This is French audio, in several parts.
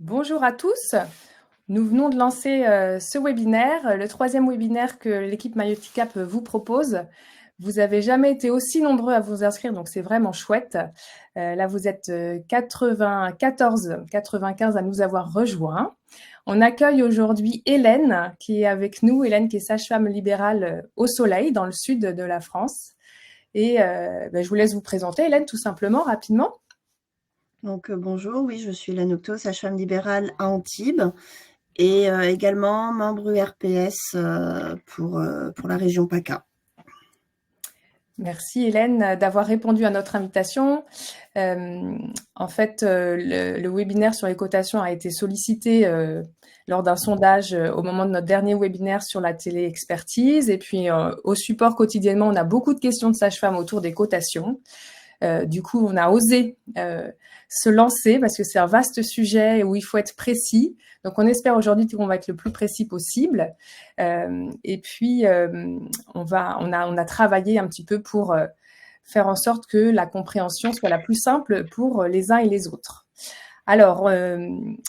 Bonjour à tous. Nous venons de lancer ce webinaire, le troisième webinaire que l'équipe Myoticap vous propose. Vous n'avez jamais été aussi nombreux à vous inscrire, donc c'est vraiment chouette. Là, vous êtes 95 à nous avoir rejoints. On accueille aujourd'hui Hélène qui est avec nous, Hélène qui est sage-femme libérale au Soleil, dans le sud de la France. Et je vous laisse vous présenter, Hélène, tout simplement, rapidement. Donc bonjour, oui, je suis Hélène Octo, sage-femme libérale à Antibes et également membre URPS pour la région PACA. Merci Hélène d'avoir répondu à notre invitation. En fait, le webinaire sur les cotations a été sollicité lors d'un sondage au moment de notre dernier webinaire sur la télé-expertise. Et puis, au support quotidiennement, on a beaucoup de questions de sages-femmes autour des cotations. Du coup, on a osé se lancer parce que c'est un vaste sujet où il faut être précis. Donc, on espère aujourd'hui qu'on va être le plus précis possible. Et puis, on a travaillé un petit peu pour faire en sorte que la compréhension soit la plus simple pour les uns et les autres. Alors,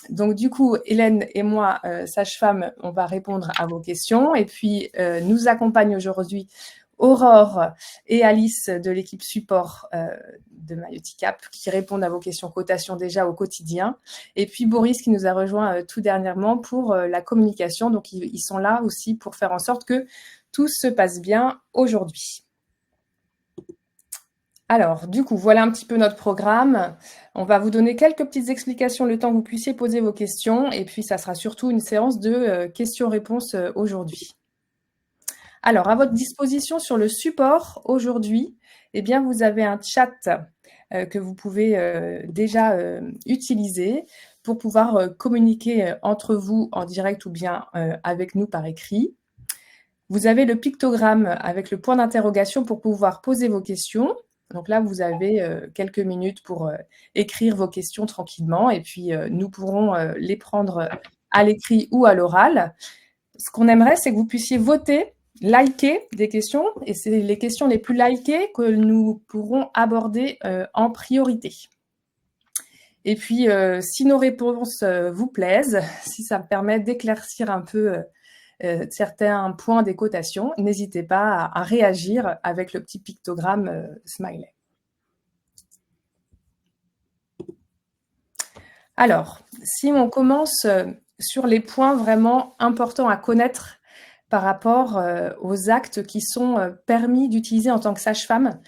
donc du coup, Hélène et moi, sage-femme, on va répondre à vos questions. Et puis, nous accompagne aujourd'hui Aurore et Alice de l'équipe support de Myoticap qui répondent à vos questions cotation déjà au quotidien. Et puis Boris qui nous a rejoint tout dernièrement pour la communication. Donc, ils sont là aussi pour faire en sorte que tout se passe bien aujourd'hui. Alors, du coup, voilà un petit peu notre programme. On va vous donner quelques petites explications le temps que vous puissiez poser vos questions. Et puis, ça sera surtout une séance de questions-réponses aujourd'hui. Alors, à votre disposition sur le support aujourd'hui, eh bien, vous avez un chat que vous pouvez déjà utiliser pour pouvoir communiquer entre vous en direct ou bien avec nous par écrit. Vous avez le pictogramme avec le point d'interrogation pour pouvoir poser vos questions. Donc là, vous avez quelques minutes pour écrire vos questions tranquillement et puis nous pourrons les prendre à l'écrit ou à l'oral. Ce qu'on aimerait, c'est que vous puissiez voter, liker des questions et c'est les questions les plus likées que nous pourrons aborder en priorité. Et puis, si nos réponses vous plaisent, si ça me permet d'éclaircir un peu certains points des cotations, n'hésitez pas à réagir avec le petit pictogramme smiley. Alors, si on commence sur les points vraiment importants à connaître par rapport aux actes qui sont permis d'utiliser en tant que sage-femme,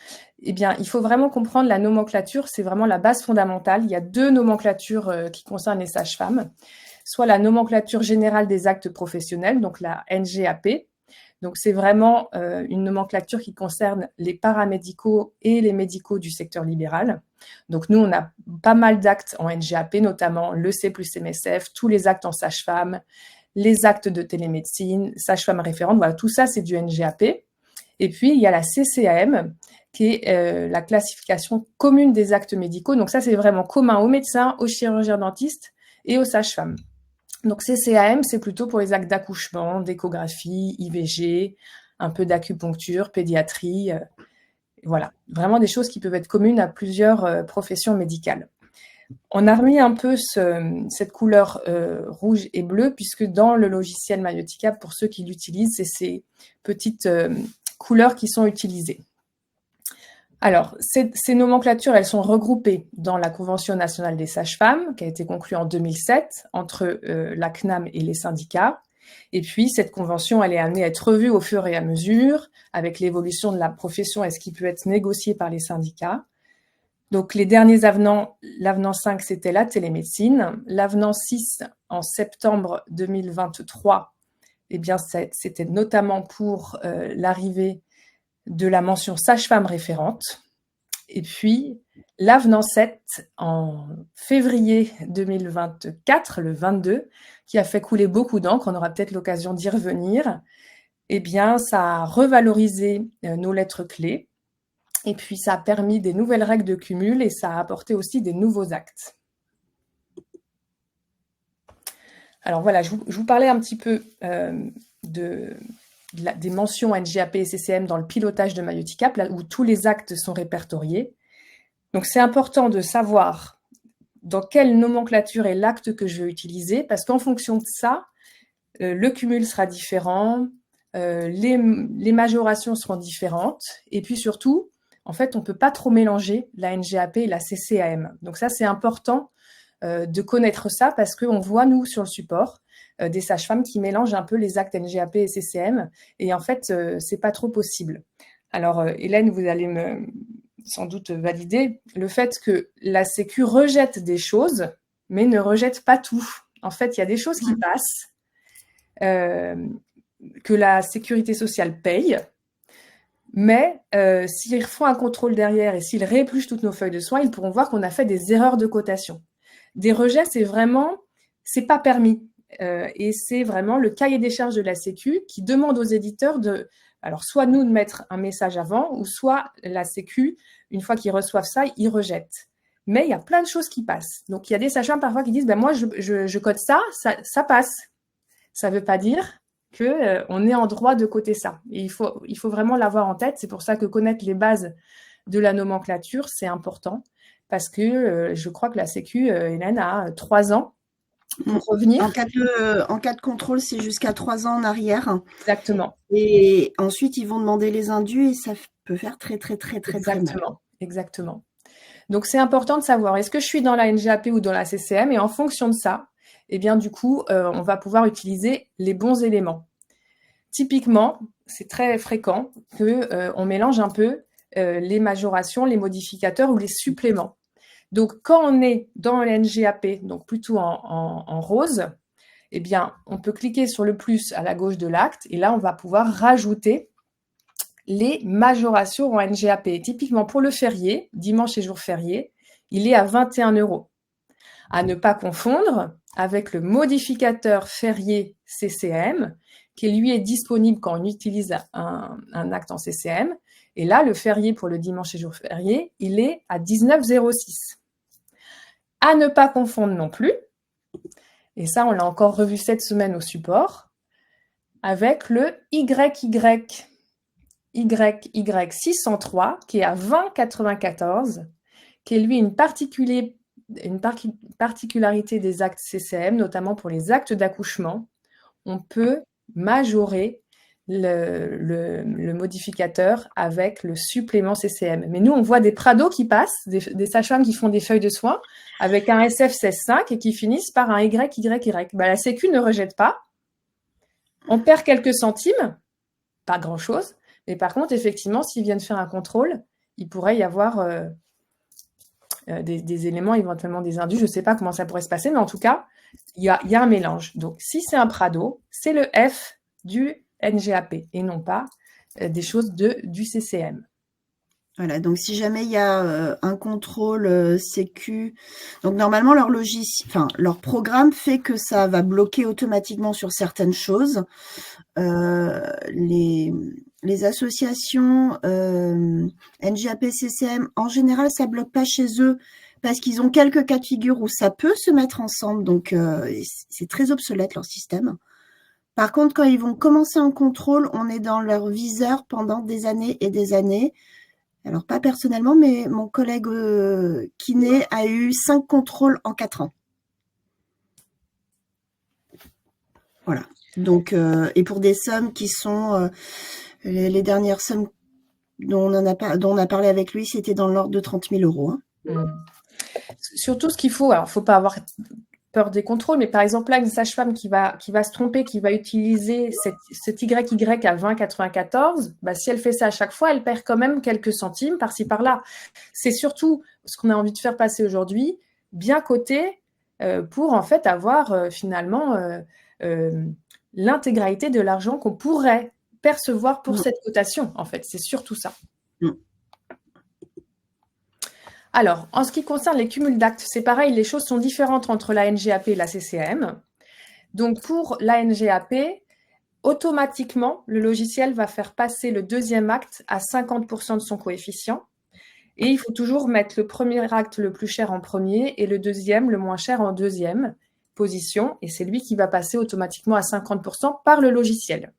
eh bien, il faut vraiment comprendre la nomenclature, c'est vraiment la base fondamentale. Il y a deux nomenclatures qui concernent les sages-femmes, soit la nomenclature générale des actes professionnels, donc la NGAP. Donc, c'est vraiment une nomenclature qui concerne les paramédicaux et les médicaux du secteur libéral. Donc, nous, on a pas mal d'actes en NGAP, notamment le C plus MSF, tous les actes en sage-femme, les actes de télémédecine, sage-femme référente, voilà, tout ça, c'est du NGAP. Et puis, il y a la CCAM, qui est la classification commune des actes médicaux. Donc, ça, c'est vraiment commun aux médecins, aux chirurgiens dentistes et aux sages-femmes. Donc, CCAM, c'est plutôt pour les actes d'accouchement, d'échographie, IVG, un peu d'acupuncture, pédiatrie. Voilà, vraiment des choses qui peuvent être communes à plusieurs professions médicales. On a remis un peu cette couleur rouge et bleue, puisque dans le logiciel Myoticap, pour ceux qui l'utilisent, c'est ces petites couleurs qui sont utilisées. Alors, ces nomenclatures, elles sont regroupées dans la Convention nationale des sages-femmes, qui a été conclue en 2007 entre la CNAM et les syndicats. Et puis, cette convention, elle est amenée à être revue au fur et à mesure, avec l'évolution de la profession et ce qui peut être négocié par les syndicats. Donc, les derniers avenants, l'avenant 5, c'était la télémédecine. L'avenant 6, en septembre 2023, eh bien, c'était notamment pour l'arrivée de la mention sage-femme référente. Et puis, l'avenant 7, en février 2024, le 22, qui a fait couler beaucoup d'encre, on aura peut-être l'occasion d'y revenir, eh bien, ça a revalorisé nos lettres clés. Et puis, ça a permis des nouvelles règles de cumul et ça a apporté aussi des nouveaux actes. Alors voilà, je vous parlais un petit peu des mentions NGAP et CCM dans le pilotage de Myoticap, là où tous les actes sont répertoriés. Donc c'est important de savoir dans quelle nomenclature est l'acte que je vais utiliser, parce qu'en fonction de ça, le cumul sera différent, les majorations seront différentes, et puis surtout, en fait, on ne peut pas trop mélanger la NGAP et la CCAM. Donc ça, c'est important de connaître ça, parce qu'on voit, nous, sur le support, des sages-femmes qui mélangent un peu les actes NGAP et CCM, et en fait, c'est pas trop possible. Alors, Hélène, vous allez sans doute valider le fait que la Sécu rejette des choses, mais ne rejette pas tout. En fait, il y a des choses qui passent, que la sécurité sociale paye, mais s'ils font un contrôle derrière et s'ils réépluchent toutes nos feuilles de soins, ils pourront voir qu'on a fait des erreurs de cotation. Des rejets, c'est pas permis. Et c'est vraiment le cahier des charges de la Sécu qui demande aux éditeurs alors soit nous de mettre un message avant, ou soit la Sécu, une fois qu'ils reçoivent ça, ils rejettent. Mais il y a plein de choses qui passent. Donc il y a des sages-femmes parfois qui disent moi je code ça passe. Ça ne veut pas dire qu'on est en droit de coter ça. Et il faut vraiment l'avoir en tête. C'est pour ça que connaître les bases de la nomenclature, c'est important. Parce que je crois que la Sécu, Hélène, a 3 ans pour revenir. En cas de contrôle, c'est jusqu'à 3 ans en arrière. Exactement. Et ensuite, ils vont demander les indus et ça peut faire très, très, très, très, très mal. Exactement. Donc, c'est important de savoir, est-ce que je suis dans la NGAP ou dans la CCM? Et en fonction de ça, eh bien, du coup, on va pouvoir utiliser les bons éléments. Typiquement, c'est très fréquent qu'on mélange un peu les majorations, les modificateurs ou les suppléments. Donc, quand on est dans le NGAP, donc plutôt en rose, eh bien, on peut cliquer sur le plus à la gauche de l'acte et là, on va pouvoir rajouter les majorations en NGAP. Typiquement, pour le férié, dimanche et jour férié, il est à 21 €. À ne pas confondre avec le modificateur férié CCM, qui lui est disponible quand on utilise un acte en CCM. Et là, le férié pour le dimanche et jour férié, il est à 19,06 €. À ne pas confondre non plus, et ça, on l'a encore revu cette semaine au support, avec le YY 603, qui est à 20,94, qui est lui une particularité des actes CCM, notamment pour les actes d'accouchement. On peut majorer le modificateur avec le supplément CCM. Mais nous, on voit des prados qui passent, des sages-femmes qui font des feuilles de soins avec un SF 16.5 et qui finissent par un YYY. La Sécu ne rejette pas. On perd quelques centimes, pas grand-chose. Mais par contre, effectivement, s'ils viennent faire un contrôle, il pourrait y avoir des éléments, éventuellement des indus. Je ne sais pas comment ça pourrait se passer, mais en tout cas, il y a un mélange. Donc, si c'est un Prado, c'est le F du NGAP et non pas des choses du CCM. Voilà, donc si jamais il y a un contrôle Sécu, donc normalement leur programme fait que ça va bloquer automatiquement sur certaines choses. Les associations NGAP, CCM, en général, ça bloque pas chez eux parce qu'ils ont quelques cas de figure où ça peut se mettre ensemble, donc c'est très obsolète leur système. Par contre, quand ils vont commencer un contrôle, on est dans leur viseur pendant des années et des années. Alors, pas personnellement, mais mon collègue kiné a eu 5 contrôles en 4 ans. Voilà. Donc, et pour des sommes qui sont les dernières sommes dont on a parlé avec lui, c'était dans l'ordre de 30 000 €. Hein. Surtout, ce qu'il faut, alors, il ne faut pas avoir peur des contrôles, mais par exemple, là, une sage-femme qui va se tromper, qui va utiliser cet YY à 20,94, si elle fait ça à chaque fois, elle perd quand même quelques centimes par-ci, par-là. C'est surtout ce qu'on a envie de faire passer aujourd'hui, bien coté, pour en fait avoir finalement l'intégralité de l'argent qu'on pourrait percevoir pour cette cotation, en fait. C'est surtout ça. Alors, en ce qui concerne les cumuls d'actes, c'est pareil, les choses sont différentes entre la NGAP et la CCM. Donc, pour la NGAP, automatiquement, le logiciel va faire passer le deuxième acte à 50% de son coefficient. Et il faut toujours mettre le premier acte le plus cher en premier et le deuxième le moins cher en deuxième position. Et c'est lui qui va passer automatiquement à 50% par le logiciel.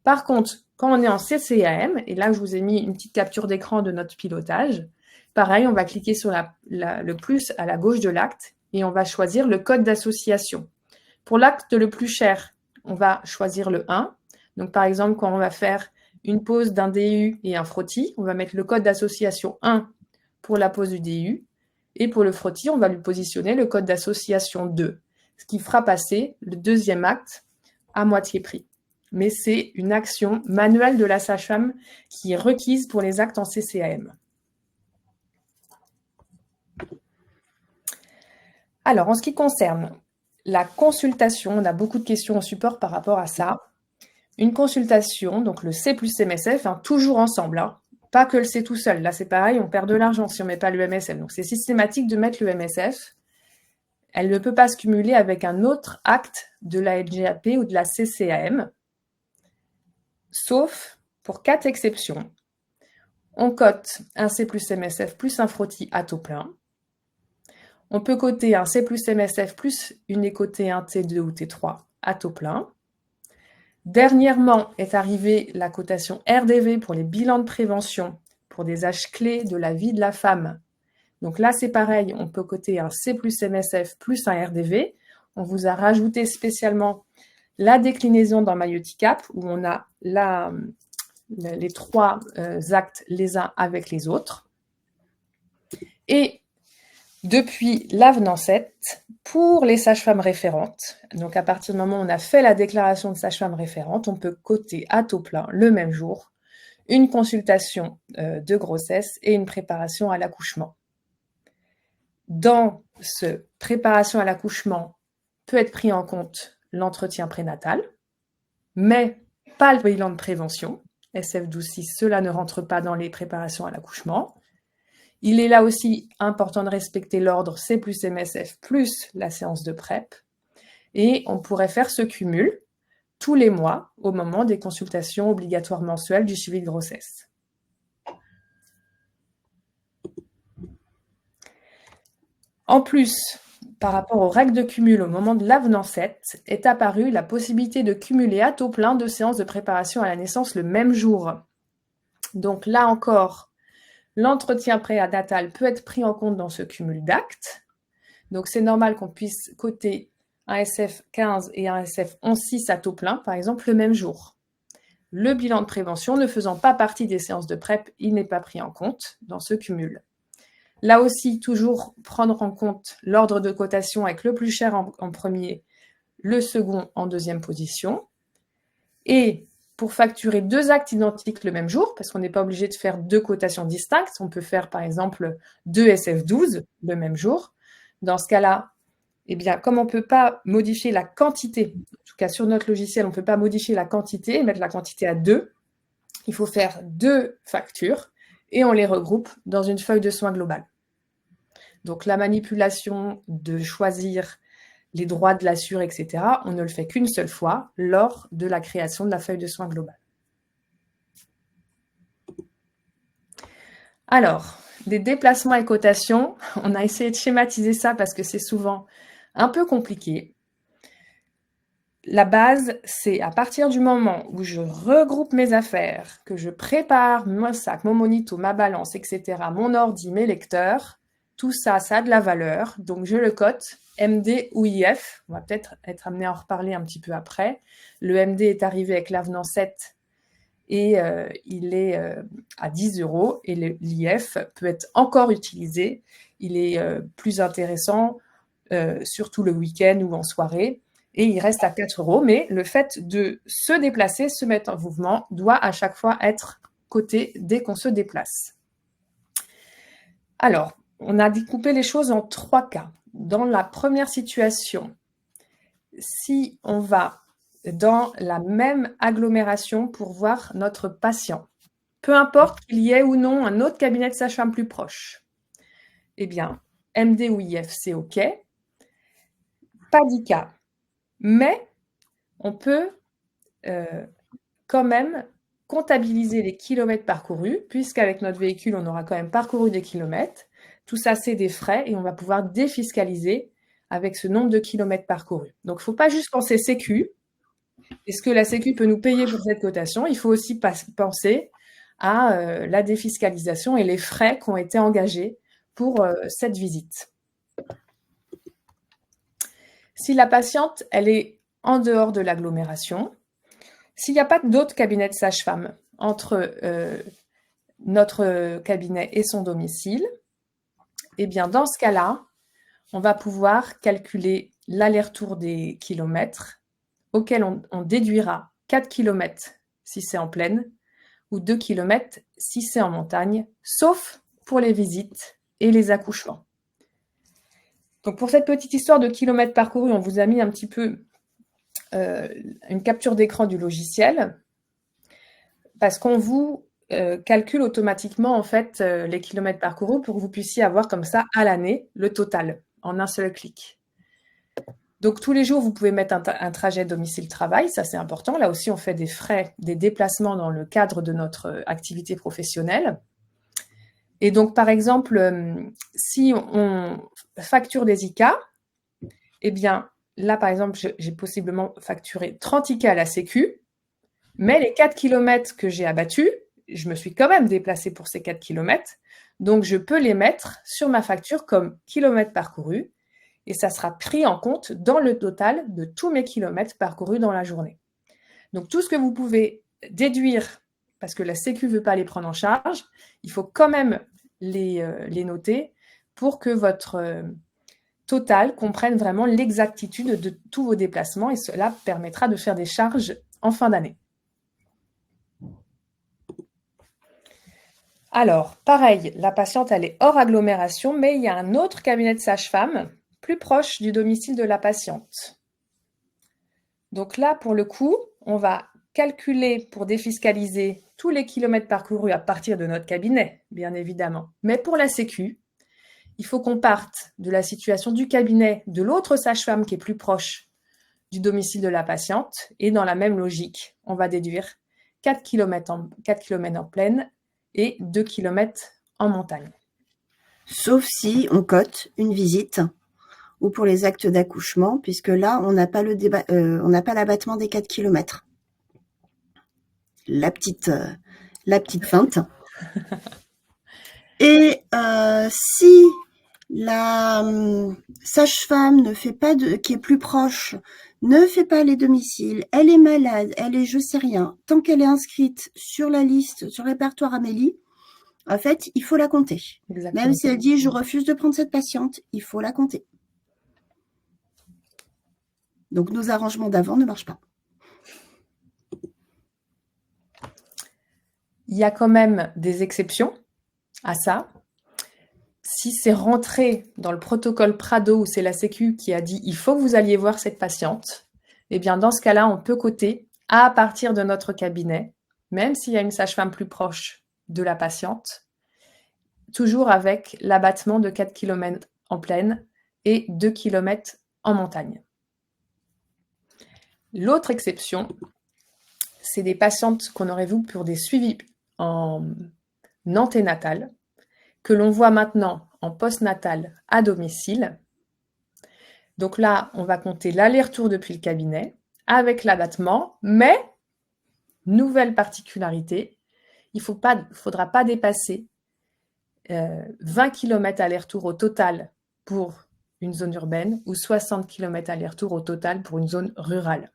Par contre, quand on est en CCM, et là je vous ai mis une petite capture d'écran de notre pilotage, Pareil, on va cliquer sur le plus à la gauche de l'acte et on va choisir le code d'association. Pour l'acte le plus cher, on va choisir le 1. Donc, par exemple, quand on va faire une pose d'un DU et un frottis, on va mettre le code d'association 1 pour la pose du DU. Et pour le frottis, on va lui positionner le code d'association 2, ce qui fera passer le deuxième acte à moitié prix. Mais c'est une action manuelle de la sage-femme qui est requise pour les actes en CCAM. Alors, en ce qui concerne la consultation, on a beaucoup de questions au support par rapport à ça. Une consultation, donc le C plus MSF, toujours ensemble, pas que le C tout seul. Là, c'est pareil, on perd de l'argent si on ne met pas le MSF. Donc, c'est systématique de mettre le MSF. Elle ne peut pas se cumuler avec un autre acte de la NGAP ou de la CCAM, sauf pour 4 exceptions. On cote un C plus MSF plus un frottis à taux plein. On peut coter un C plus MSF plus une écotée, un T2 ou T3 à taux plein. Dernièrement est arrivée la cotation RDV pour les bilans de prévention pour des âges clés de la vie de la femme. Donc là, c'est pareil, on peut coter un C plus MSF plus un RDV. On vous a rajouté spécialement la déclinaison dans MyUTICAP où on a les 3 actes les uns avec les autres. Et depuis l'avenant 7, pour les sages-femmes référentes, donc à partir du moment où on a fait la déclaration de sage-femme référente, on peut coter à taux plein le même jour une consultation de grossesse et une préparation à l'accouchement. Dans ce préparation à l'accouchement, peut être pris en compte l'entretien prénatal, mais pas le bilan de prévention. SF12.6, cela ne rentre pas dans les préparations à l'accouchement. Il est là aussi important de respecter l'ordre C plus MSF plus la séance de PrEP. Et on pourrait faire ce cumul tous les mois au moment des consultations obligatoires mensuelles du suivi de grossesse. En plus, par rapport aux règles de cumul au moment de l'avenant 7, est apparue la possibilité de cumuler à taux plein 2 séances de préparation à la naissance le même jour. Donc là encore, l'entretien prénatal peut être pris en compte dans ce cumul d'actes. Donc, c'est normal qu'on puisse coter un SF15 et un SF11.6 à taux plein, par exemple, le même jour. Le bilan de prévention ne faisant pas partie des séances de PrEP, il n'est pas pris en compte dans ce cumul. Là aussi, toujours prendre en compte l'ordre de cotation avec le plus cher en premier, le second en deuxième position. Et pour facturer 2 actes identiques le même jour, parce qu'on n'est pas obligé de faire 2 cotations distinctes, on peut faire par exemple 2 SF12 le même jour. Dans ce cas-là, eh bien, comme on ne peut pas modifier la quantité, en tout cas sur notre logiciel, on ne peut pas modifier la quantité et mettre la quantité à 2, il faut faire 2 factures et on les regroupe dans une feuille de soins globale. Donc la manipulation de choisir les droits de l'assuré, etc., on ne le fait qu'une seule fois lors de la création de la feuille de soins globale. Alors, des déplacements et cotations, on a essayé de schématiser ça parce que c'est souvent un peu compliqué. La base, c'est à partir du moment où je regroupe mes affaires, que je prépare mon sac, mon monito, ma balance, etc., mon ordi, mes lecteurs, tout ça, ça a de la valeur, donc je le cote MD ou IF. On va peut-être être amené à en reparler un petit peu après. Le MD est arrivé avec l'avenant 7 et il est à 10 € et l'IF peut être encore utilisé. Il est plus intéressant, surtout le week-end ou en soirée, et il reste à 4 €. Mais le fait de se déplacer, se mettre en mouvement, doit à chaque fois être coté dès qu'on se déplace. Alors, on a découpé les choses en 3 cas. Dans la première situation, si on va dans la même agglomération pour voir notre patient, peu importe qu'il y ait ou non un autre cabinet de sage-femme plus proche, eh bien, MD ou IF, c'est OK. Pas d'ICA. Mais on peut quand même comptabiliser les kilomètres parcourus, puisqu'avec notre véhicule, on aura quand même parcouru des kilomètres. Tout ça, c'est des frais et on va pouvoir défiscaliser avec ce nombre de kilomètres parcourus. Donc, il ne faut pas juste penser Sécu. Est-ce que la Sécu peut nous payer pour cette cotation? Il faut aussi penser à la défiscalisation et les frais qui ont été engagés pour cette visite. Si la patiente, elle est en dehors de l'agglomération, s'il n'y a pas d'autres cabinets de sage-femme entre notre cabinet et son domicile, eh bien dans ce cas-là, on va pouvoir calculer l'aller-retour des kilomètres auquel on déduira 4 km si c'est en plaine ou 2 km si c'est en montagne, sauf pour les visites et les accouchements. Donc pour cette petite histoire de kilomètres parcourus, on vous a mis un petit peu une capture d'écran du logiciel parce qu'on vous calcule automatiquement en fait les kilomètres parcourus pour que vous puissiez avoir comme ça à l'année le total en un seul clic. Donc tous les jours, vous pouvez mettre un trajet domicile-travail, ça c'est important. Là aussi, on fait des frais, des déplacements dans le cadre de notre activité professionnelle. Et donc, par exemple, si on facture des ICA, eh bien, là, par exemple, j'ai possiblement facturé 30 ICA à la Sécu, mais les 4 km que j'ai abattus, je me suis quand même déplacée pour ces 4 km, donc je peux les mettre sur ma facture comme kilomètres parcourus, et ça sera pris en compte dans le total de tous mes kilomètres parcourus dans la journée. Donc tout ce que vous pouvez déduire, parce que la Sécu ne veut pas les prendre en charge, il faut quand même les noter pour que votre total comprenne vraiment l'exactitude de tous vos déplacements et cela permettra de faire des charges en fin d'année. Alors, pareil, la patiente, elle est hors agglomération, mais il y a un autre cabinet de sage-femme plus proche du domicile de la patiente. Donc là, pour le coup, on va calculer pour défiscaliser tous les kilomètres parcourus à partir de notre cabinet, bien évidemment. Mais pour la Sécu, il faut qu'on parte de la situation du cabinet de l'autre sage-femme qui est plus proche du domicile de la patiente. Et dans la même logique, on va déduire 4 km en plaine et 2 km en montagne. Sauf si on cote une visite ou pour les actes d'accouchement, puisque là, on n'a pas l'abattement des 4 km. La petite feinte. Et si la sage-femme ne fait pas qui est plus proche, ne fait pas les domiciles, elle est malade, elle est je sais rien, tant qu'elle est inscrite sur la liste, sur le répertoire Amélie, en fait, il faut la compter. Exactement. Même si elle dit je refuse de prendre cette patiente, il faut la compter. Donc nos arrangements d'avant ne marchent pas. Il y a quand même des exceptions à ça. Si c'est rentré dans le protocole Prado où c'est la Sécu qui a dit il faut que vous alliez voir cette patiente, eh bien dans ce cas-là, on peut coter à partir de notre cabinet, même s'il y a une sage-femme plus proche de la patiente, toujours avec l'abattement de 4 km en plaine et 2 km en montagne. L'autre exception, c'est des patientes qu'on aurait vues pour des suivis en anténatal, que l'on voit maintenant en postnatal à domicile. Donc là, on va compter l'aller-retour depuis le cabinet avec l'abattement, mais, nouvelle particularité, il ne faudra pas dépasser 20 km aller-retour au total pour une zone urbaine ou 60 km aller-retour au total pour une zone rurale.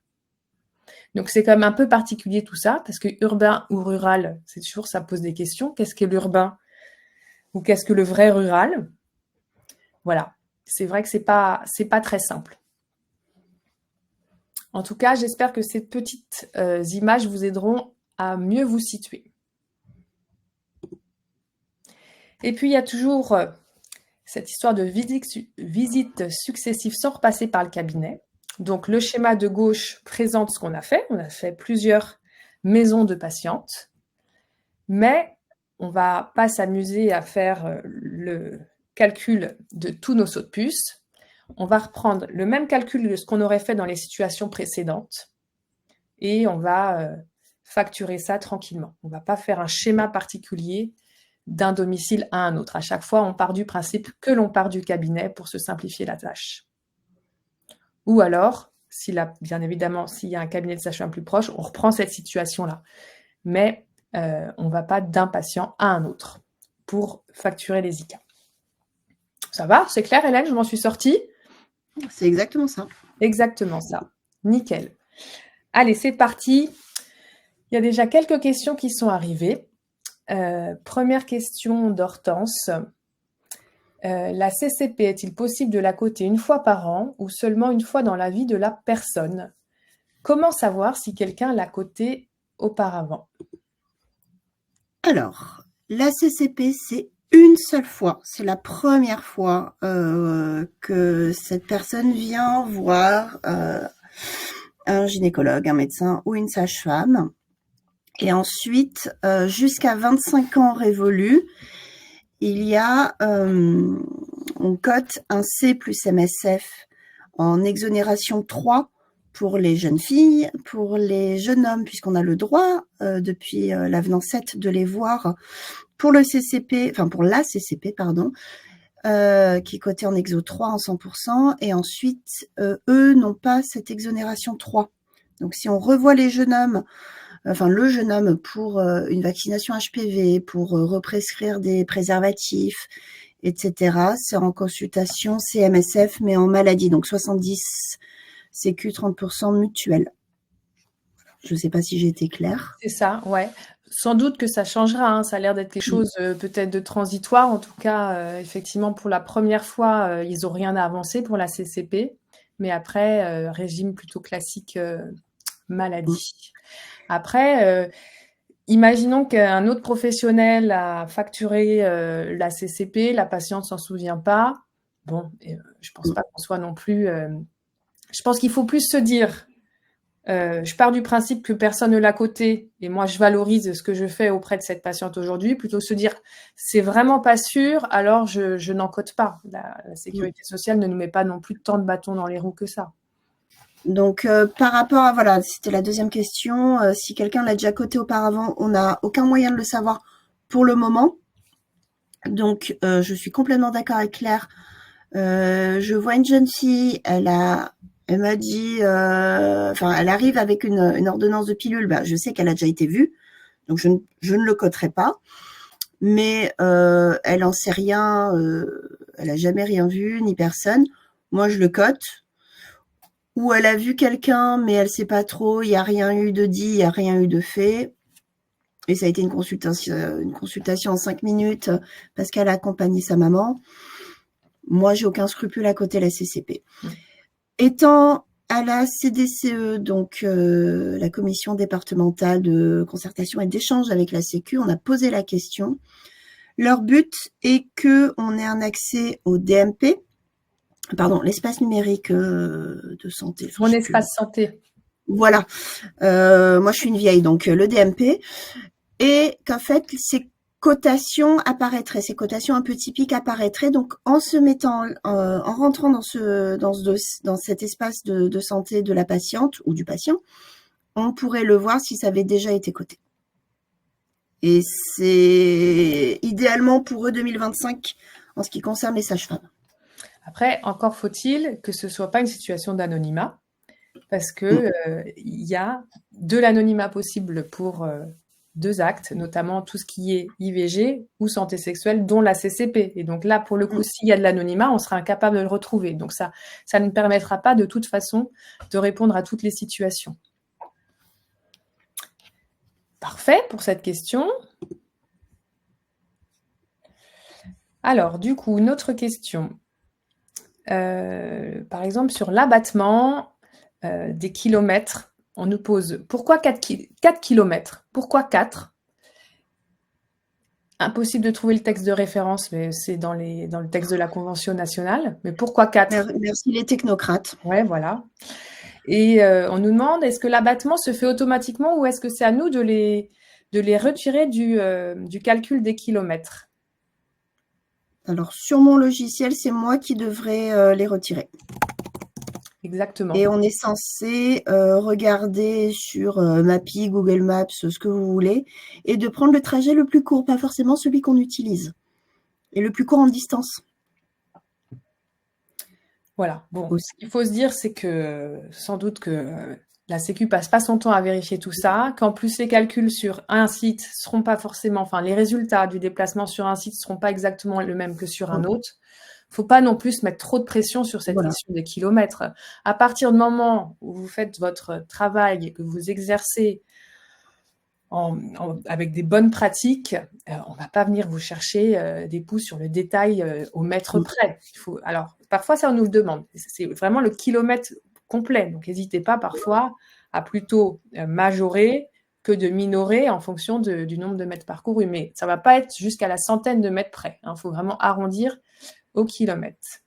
Donc c'est quand même un peu particulier tout ça, parce que urbain ou rural, c'est toujours ça pose des questions. Qu'est-ce que l'urbain ou qu'est-ce que le vrai rural? Voilà, c'est vrai que c'est pas très simple. En tout cas, j'espère que ces petites images vous aideront à mieux vous situer. Et puis il y a toujours cette histoire de visites successives sans repasser par le cabinet. Donc le schéma de gauche présente ce qu'on a fait. On a fait plusieurs maisons de patientes, mais on ne va pas s'amuser à faire le calcul de tous nos sauts de puce. On va reprendre le même calcul de ce qu'on aurait fait dans les situations précédentes et on va facturer ça tranquillement. On ne va pas faire un schéma particulier d'un domicile à un autre. À chaque fois, on part du principe que l'on part du cabinet pour se simplifier la tâche. Ou alors, bien évidemment, s'il y a un cabinet de sage-femme plus proche, on reprend cette situation-là. Mais on ne va pas d'un patient à un autre pour facturer les ICA. Ça va? C'est clair, Hélène? Je m'en suis sortie? C'est exactement ça. Exactement ça. Nickel. Allez, c'est parti. Il y a déjà quelques questions qui sont arrivées. Première question d'Hortense. La CCP, est-il possible de la coter une fois par an ou seulement une fois dans la vie de la personne? Comment savoir si quelqu'un l'a cotée auparavant? Alors, la CCP, c'est une seule fois. C'est la première fois que cette personne vient voir un gynécologue, un médecin ou une sage-femme. Et ensuite, jusqu'à 25 ans révolus, il y a, on cote un C plus MSF en exonération 3 pour les jeunes filles, pour les jeunes hommes, puisqu'on a le droit, depuis l'avenant 7, de les voir pour le CCP, enfin pour la CCP, pardon, qui est cotée en exo 3 en 100%, et ensuite, eux n'ont pas cette exonération 3. Donc si on revoit les jeunes hommes, enfin le jeune homme pour une vaccination HPV, pour represcrire des préservatifs, etc., c'est en consultation CMSF, mais en maladie, donc 70 Sécu, 30% mutuelle. Je ne sais pas si j'ai été claire. C'est ça, ouais. Sans doute que ça changera, hein. Ça a l'air d'être quelque chose peut-être de transitoire. En tout cas, effectivement, pour la première fois, ils n'ont rien à avancer pour la CCP. Mais après, régime plutôt classique maladie. Après, imaginons qu'un autre professionnel a facturé la CCP, la patiente s'en souvient pas. Bon, je pense pas qu'on soit non plus. Je pense qu'il faut plus se dire. Je pars du principe que personne ne l'a coté et moi je valorise ce que je fais auprès de cette patiente aujourd'hui, plutôt que se dire c'est vraiment pas sûr, alors je n'en cote pas. La sécurité sociale ne nous met pas non plus tant de bâtons dans les roues que ça. Donc par rapport à, voilà, c'était la deuxième question, si quelqu'un l'a déjà coté auparavant, on n'a aucun moyen de le savoir pour le moment. Donc je suis complètement d'accord avec Claire. Je vois une jeune fille, elle m'a dit, enfin, elle arrive avec une ordonnance de pilule. Ben, je sais qu'elle a déjà été vue, donc je ne le coterai pas. Mais elle en sait rien, elle a jamais rien vu ni personne. Moi, je le cote. Ou elle a vu quelqu'un, mais elle sait pas trop. Il y a rien eu de dit, il y a rien eu de fait. Et ça a été une consultation en 5 minutes parce qu'elle a accompagné sa maman. Moi, j'ai aucun scrupule à coter la CCP. Étant à la CDCE, donc la commission départementale de concertation et d'échange avec la Sécu, on a posé la question. Leur but est qu'on ait un accès au DMP, pardon, l'espace numérique de santé. Enfin, Mon espace santé. Voilà. Moi, je suis une vieille, donc le DMP. Et qu'en fait, ces cotations apparaîtraient, ces cotations un peu typiques apparaîtraient. Donc, en se mettant, en rentrant dans cet espace de santé de la patiente ou du patient, on pourrait le voir si ça avait déjà été coté. Et c'est idéalement pour eux 2025 en ce qui concerne les sages-femmes. Après, encore faut-il que ce ne soit pas une situation d'anonymat, parce que il y a de l'anonymat possible pour 2 actes, notamment tout ce qui est IVG ou santé sexuelle, dont la CCP. Et donc là, pour le coup, s'il y a de l'anonymat, on sera incapable de le retrouver. Donc ça ne permettra pas de toute façon de répondre à toutes les situations. Parfait pour cette question. Alors, du coup, une autre question. Par exemple, sur l'abattement des kilomètres, on nous pose pourquoi 4 kilomètres? Pourquoi 4? Impossible de trouver le texte de référence, mais c'est dans le texte de la Convention nationale. Mais pourquoi 4? Merci les technocrates. Ouais, voilà. Et on nous demande, est-ce que l'abattement se fait automatiquement ou est-ce que c'est à nous de les retirer du calcul des kilomètres? Alors, sur mon logiciel, c'est moi qui devrais les retirer. Exactement. Et on est censé regarder sur Mappy, Google Maps, ce que vous voulez, et de prendre le trajet le plus court, pas forcément celui qu'on utilise, et le plus court en distance. Voilà. Bon, ce qu'il faut se dire, c'est que sans doute que la Sécu passe pas son temps à vérifier tout ça, qu'en plus les calculs sur un site seront pas forcément, enfin les résultats du déplacement sur un site seront pas exactement le même que sur un autre. Faut pas non plus mettre trop de pression sur cette question des kilomètres. À partir du moment où vous faites votre travail et que vous exercez avec des bonnes pratiques, on va pas venir vous chercher des pouces sur le détail au mètre près. Alors, parfois, ça, on nous le demande. C'est vraiment le kilomètre complet. Donc, n'hésitez pas parfois à plutôt majorer que de minorer en fonction du nombre de mètres parcourus. Mais ça va pas être jusqu'à la centaine de mètres près. Faut vraiment arrondir au kilomètre.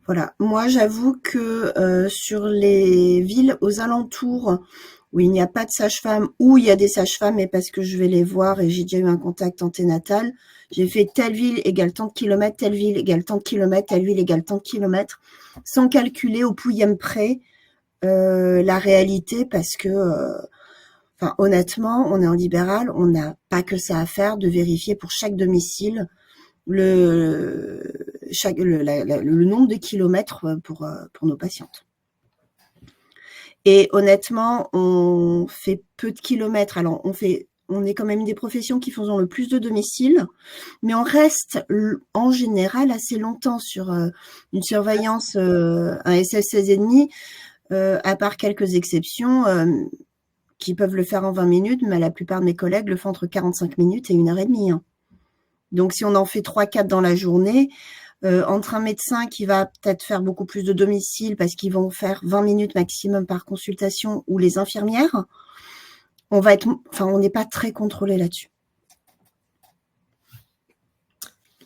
Voilà. Moi, j'avoue que sur les villes aux alentours où il n'y a pas de sage-femme, ou il y a des sages-femmes, mais parce que je vais les voir et j'ai déjà eu un contact anténatal, j'ai fait telle ville égale tant de kilomètres, telle ville égale tant de kilomètres, telle ville égale tant de kilomètres, sans calculer au pouillème près la réalité, parce que, honnêtement, on est en libéral, on n'a pas que ça à faire de vérifier pour chaque domicile le nombre de kilomètres pour nos patientes. Et honnêtement, on fait peu de kilomètres. Alors, on est quand même une des professions qui faisons le plus de domiciles, mais on reste en général assez longtemps sur une surveillance, un SS16,5, à part quelques exceptions qui peuvent le faire en 20 minutes, mais la plupart de mes collègues le font entre 45 minutes et 1h30. Hein. Donc, si on en fait 3-4 dans la journée, entre un médecin qui va peut-être faire beaucoup plus de domicile parce qu'ils vont faire 20 minutes maximum par consultation, ou les infirmières, on n'est pas très contrôlé là-dessus.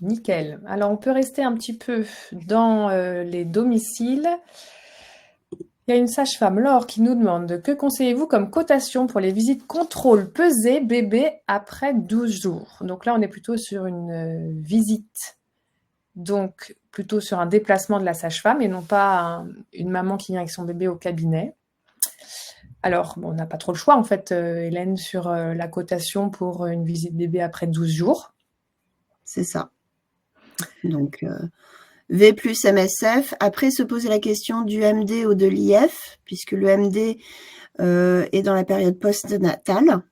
Nickel. Alors, on peut rester un petit peu dans les domiciles. Il y a une sage-femme, Laure, qui nous demande: que conseillez-vous comme cotation pour les visites contrôle pesée bébé après 12 jours? Donc là, on est plutôt sur une visite. Donc, plutôt sur un déplacement de la sage-femme et non pas une maman qui vient avec son bébé au cabinet. Alors, on n'a pas trop le choix, en fait, Hélène, sur la cotation pour une visite bébé après 12 jours. C'est ça. Donc, V plus MSF. Après, se poser la question du MD ou de l'IF, puisque le MD est dans la période postnatale.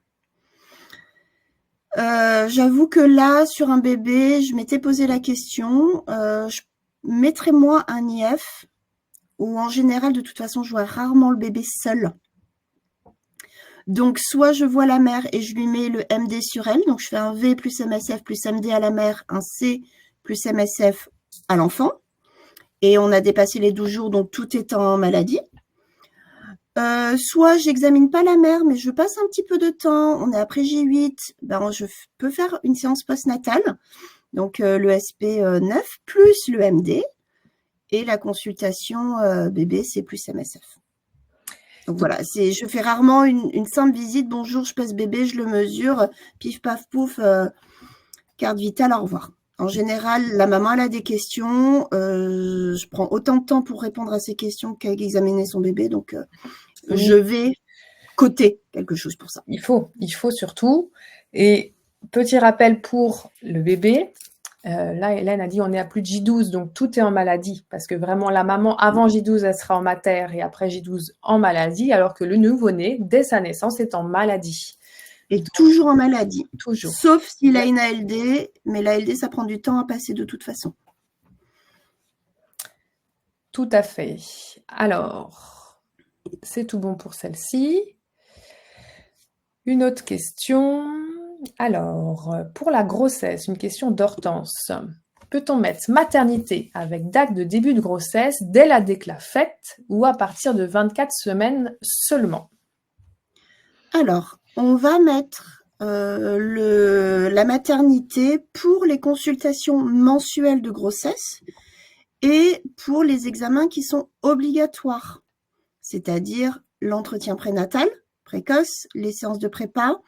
J'avoue que là, sur un bébé, je m'étais posé la question. Je mettrais moi un IF, où en général, de toute façon, je vois rarement le bébé seul. Donc, soit je vois la mère et je lui mets le MD sur elle. Donc, je fais un V plus MSF plus MD à la mère, un C plus MSF à l'enfant. Et on a dépassé les 12 jours, donc tout est en maladie. Soit j'examine pas la mère, mais je passe un petit peu de temps, on est après G8, je peux faire une séance postnatale, donc le SP9 plus le MD, et la consultation bébé, c'est plus MSF. Donc voilà, je fais rarement une simple visite, bonjour, je pèse bébé, je le mesure, pif paf pouf, carte vitale, au revoir. En général, la maman elle a des questions, je prends autant de temps pour répondre à ces questions qu'à examiner son bébé, donc je vais coter quelque chose pour ça. Il faut surtout. Et petit rappel pour le bébé, là Hélène a dit on est à plus de J12, donc tout est en maladie, parce que vraiment la maman avant J12 elle sera en mater et après J12 en maladie, alors que le nouveau-né dès sa naissance est en maladie. Et toujours en maladie. Toujours. Sauf s'il a une ALD, mais l'ALD, ça prend du temps à passer de toute façon. Tout à fait. Alors, c'est tout bon pour celle-ci. Une autre question. Alors, pour la grossesse, une question d'Hortense. Peut-on mettre maternité avec date de début de grossesse dès la déclat faite ou à partir de 24 semaines seulement? Alors, on va mettre la maternité pour les consultations mensuelles de grossesse et pour les examens qui sont obligatoires, c'est-à-dire l'entretien prénatal précoce, les séances de prépa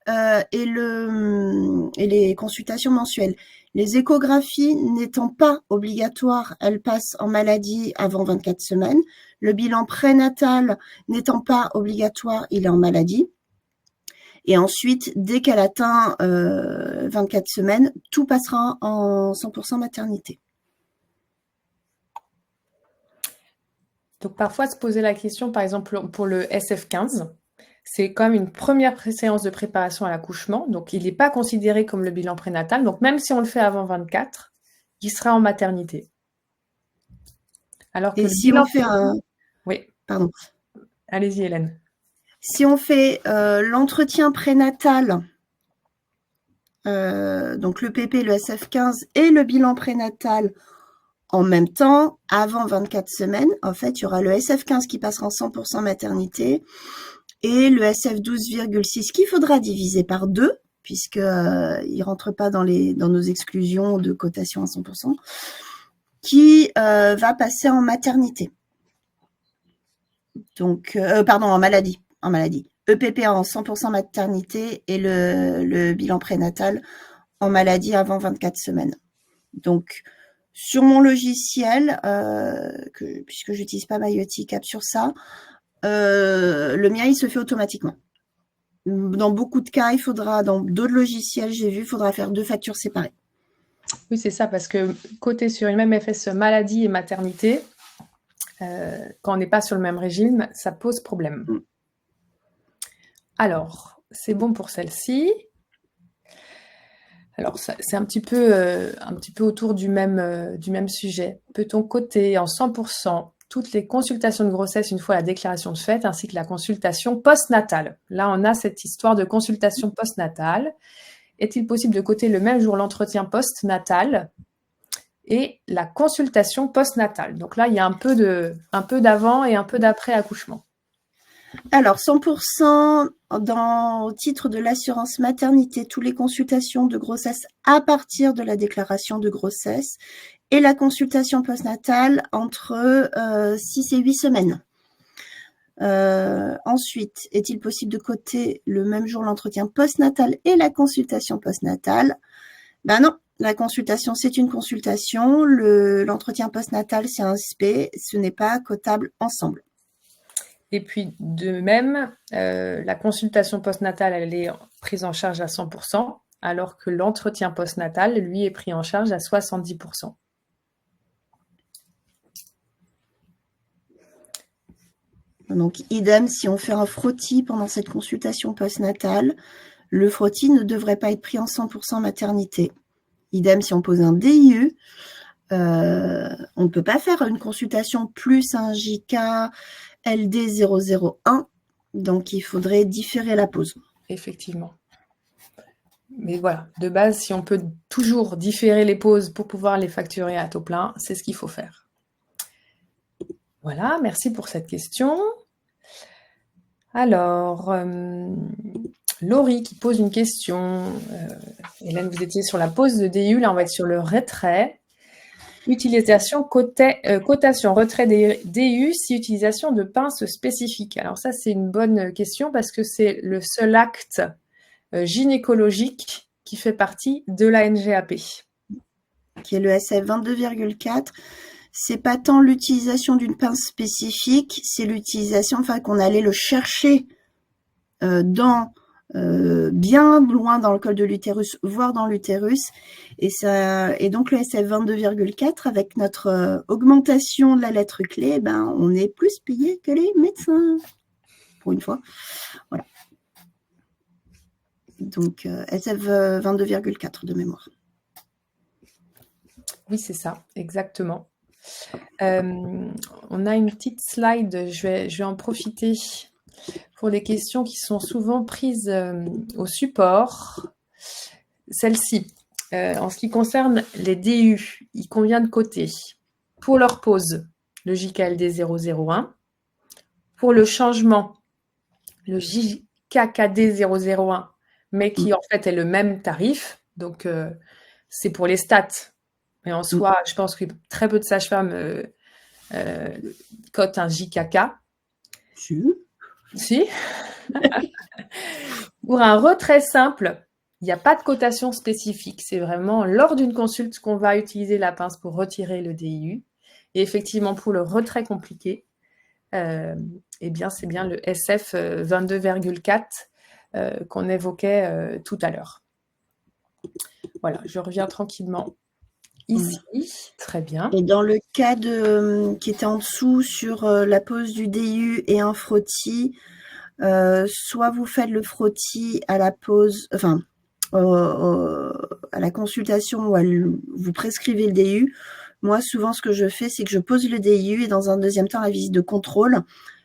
et les consultations mensuelles. Les échographies n'étant pas obligatoires, elles passent en maladie avant 24 semaines. Le bilan prénatal n'étant pas obligatoire, il est en maladie. Et ensuite, dès qu'elle atteint 24 semaines, tout passera en 100% maternité. Donc parfois se poser la question, par exemple pour le SF15, c'est comme une première séance de préparation à l'accouchement, donc il n'est pas considéré comme le bilan prénatal, donc même si on le fait avant 24, il sera en maternité. Alors que Et le si bilan... on fait Oui, pardon, allez-y Hélène. si on fait l'entretien prénatal, donc le PP, le SF15 et le bilan prénatal en même temps, avant 24 semaines, en fait, il y aura le SF15 qui passera en 100% maternité et le SF12,6 qu'il faudra diviser par 2, puisque il rentre pas dans nos exclusions de cotation à 100%, qui va passer en maternité. Donc, pardon, en maladie. EPP en 100% maternité et le bilan prénatal en maladie avant 24 semaines. Donc, sur mon logiciel, puisque j'utilise pas MyEuthicap sur ça, le mien, il se fait automatiquement. Dans beaucoup de cas, dans d'autres logiciels, j'ai vu, il faudra faire 2 factures séparées. Oui, c'est ça, parce que côté sur une même FS maladie et maternité, quand on n'est pas sur le même régime, ça pose problème. Alors, c'est bon pour celle-ci. Alors, c'est un petit peu autour du même sujet. Peut-on coter en 100% toutes les consultations de grossesse une fois la déclaration de fait, ainsi que la consultation postnatale? Là, on a cette histoire de consultation postnatale. Est-il possible de coter le même jour l'entretien postnatal et la consultation postnatale? Donc là, il y a un peu d'avant et un peu d'après accouchement. Alors, 100% au titre de l'assurance maternité, toutes les consultations de grossesse à partir de la déclaration de grossesse et la consultation postnatale entre 6 et 8 semaines. Ensuite, est-il possible de coter le même jour l'entretien postnatal et la consultation postnatale? Ben non, la consultation, c'est une consultation. L'entretien postnatal, c'est un SP. Ce n'est pas cotable ensemble. Et puis, de même, la consultation postnatale, elle est prise en charge à 100%, alors que l'entretien postnatal, lui, est pris en charge à 70%. Donc, idem, si on fait un frottis pendant cette consultation postnatale, le frottis ne devrait pas être pris en 100% maternité. Idem, si on pose un DIU, on ne peut pas faire une consultation plus un JK LD001, donc il faudrait différer la pose. Effectivement. Mais voilà, de base, si on peut toujours différer les pauses pour pouvoir les facturer à taux plein, c'est ce qu'il faut faire. Voilà, merci pour cette question. Alors, Laurie qui pose une question. Hélène, vous étiez sur la pause de DU, là on va être sur le retrait. Utilisation, cotation, retrait des DU, si utilisation de pince spécifique. Alors ça, c'est une bonne question parce que c'est le seul acte gynécologique qui fait partie de la NGAP. Qui est le SF 22,4. C'est pas tant l'utilisation d'une pince spécifique, c'est l'utilisation, enfin qu'on allait le chercher bien loin dans le col de l'utérus, voire dans l'utérus. Et donc le SF 22,4, avec notre augmentation de la lettre clé, ben, on est plus payé que les médecins, pour une fois. Voilà. Donc SF 22,4 de mémoire. Oui, c'est ça, exactement. On a une petite slide, je vais en profiter pour les questions qui sont souvent prises au support. Celle-ci, en ce qui concerne les DU, il convient de coter pour leur pause le JKLD 001, pour le changement le JKKD 001, mais qui en fait est le même tarif, donc c'est pour les stats. Mais en soi, je pense que très peu de sages-femmes cotent un JKK. Si. Pour un retrait simple, il n'y a pas de cotation spécifique. C'est vraiment lors d'une consulte qu'on va utiliser la pince pour retirer le DIU. Et effectivement, pour le retrait compliqué, eh bien, c'est bien le SF 22,4 qu'on évoquait tout à l'heure. Voilà, je reviens tranquillement Voilà. ici. Très bien. Et dans le cas qui était en dessous sur la pose du DU et un frottis, soit vous faites le frottis à la pose, enfin à la consultation où vous prescrivez le DU. Moi, souvent, ce que je fais, c'est que je pose le DU et dans un deuxième temps, la visite de contrôle.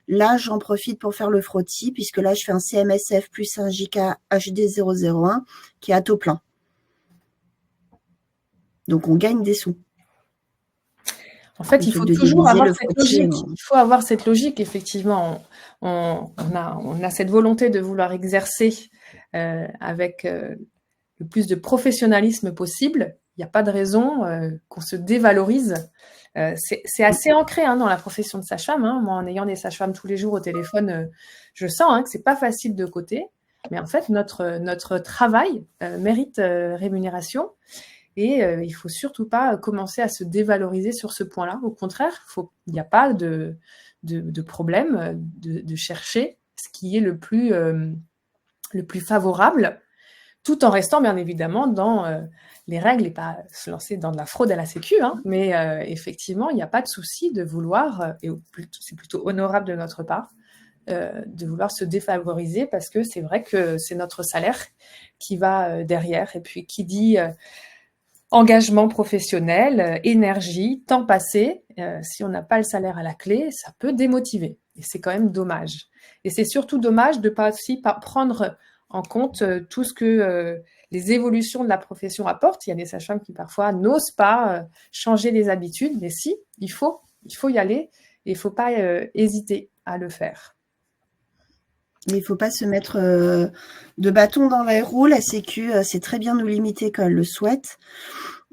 Là, j'en profite pour faire le frottis, puisque là, je fais un CMSF plus un JK HD001 qui est à taux plein. Donc, on gagne des sous. En fait, il faut toujours avoir cette logique. Il faut avoir cette logique, effectivement. On a cette volonté de vouloir exercer avec le plus de professionnalisme possible. Il n'y a pas de raison qu'on se dévalorise. C'est assez ancré dans la profession de sage-femme. Moi, en ayant des sages-femmes tous les jours au téléphone, je sens que c'est pas facile de côté. Mais en fait, notre travail mérite rémunération. Et il faut surtout pas commencer à se dévaloriser sur ce point-là. Au contraire, il n'y a pas de problème de chercher ce qui est le plus favorable, tout en restant bien évidemment dans les règles et pas se lancer dans de la fraude à la Sécu. Mais effectivement, il n'y a pas de souci de vouloir, et c'est plutôt honorable de notre part, de vouloir se défavoriser parce que c'est vrai que c'est notre salaire qui va derrière. Et puis qui dit engagement professionnel, énergie, temps passé, si on n'a pas le salaire à la clé, ça peut démotiver. Et c'est quand même dommage. Et c'est surtout dommage de pas prendre en compte tout ce que les évolutions de la profession apportent. Il y a des sages-femmes qui parfois n'osent pas changer les habitudes, mais si, il faut y aller et il ne faut pas hésiter à le faire. Mais il ne faut pas se mettre de bâton dans les roues. La Sécu, c'est très bien nous limiter quand elle le souhaite.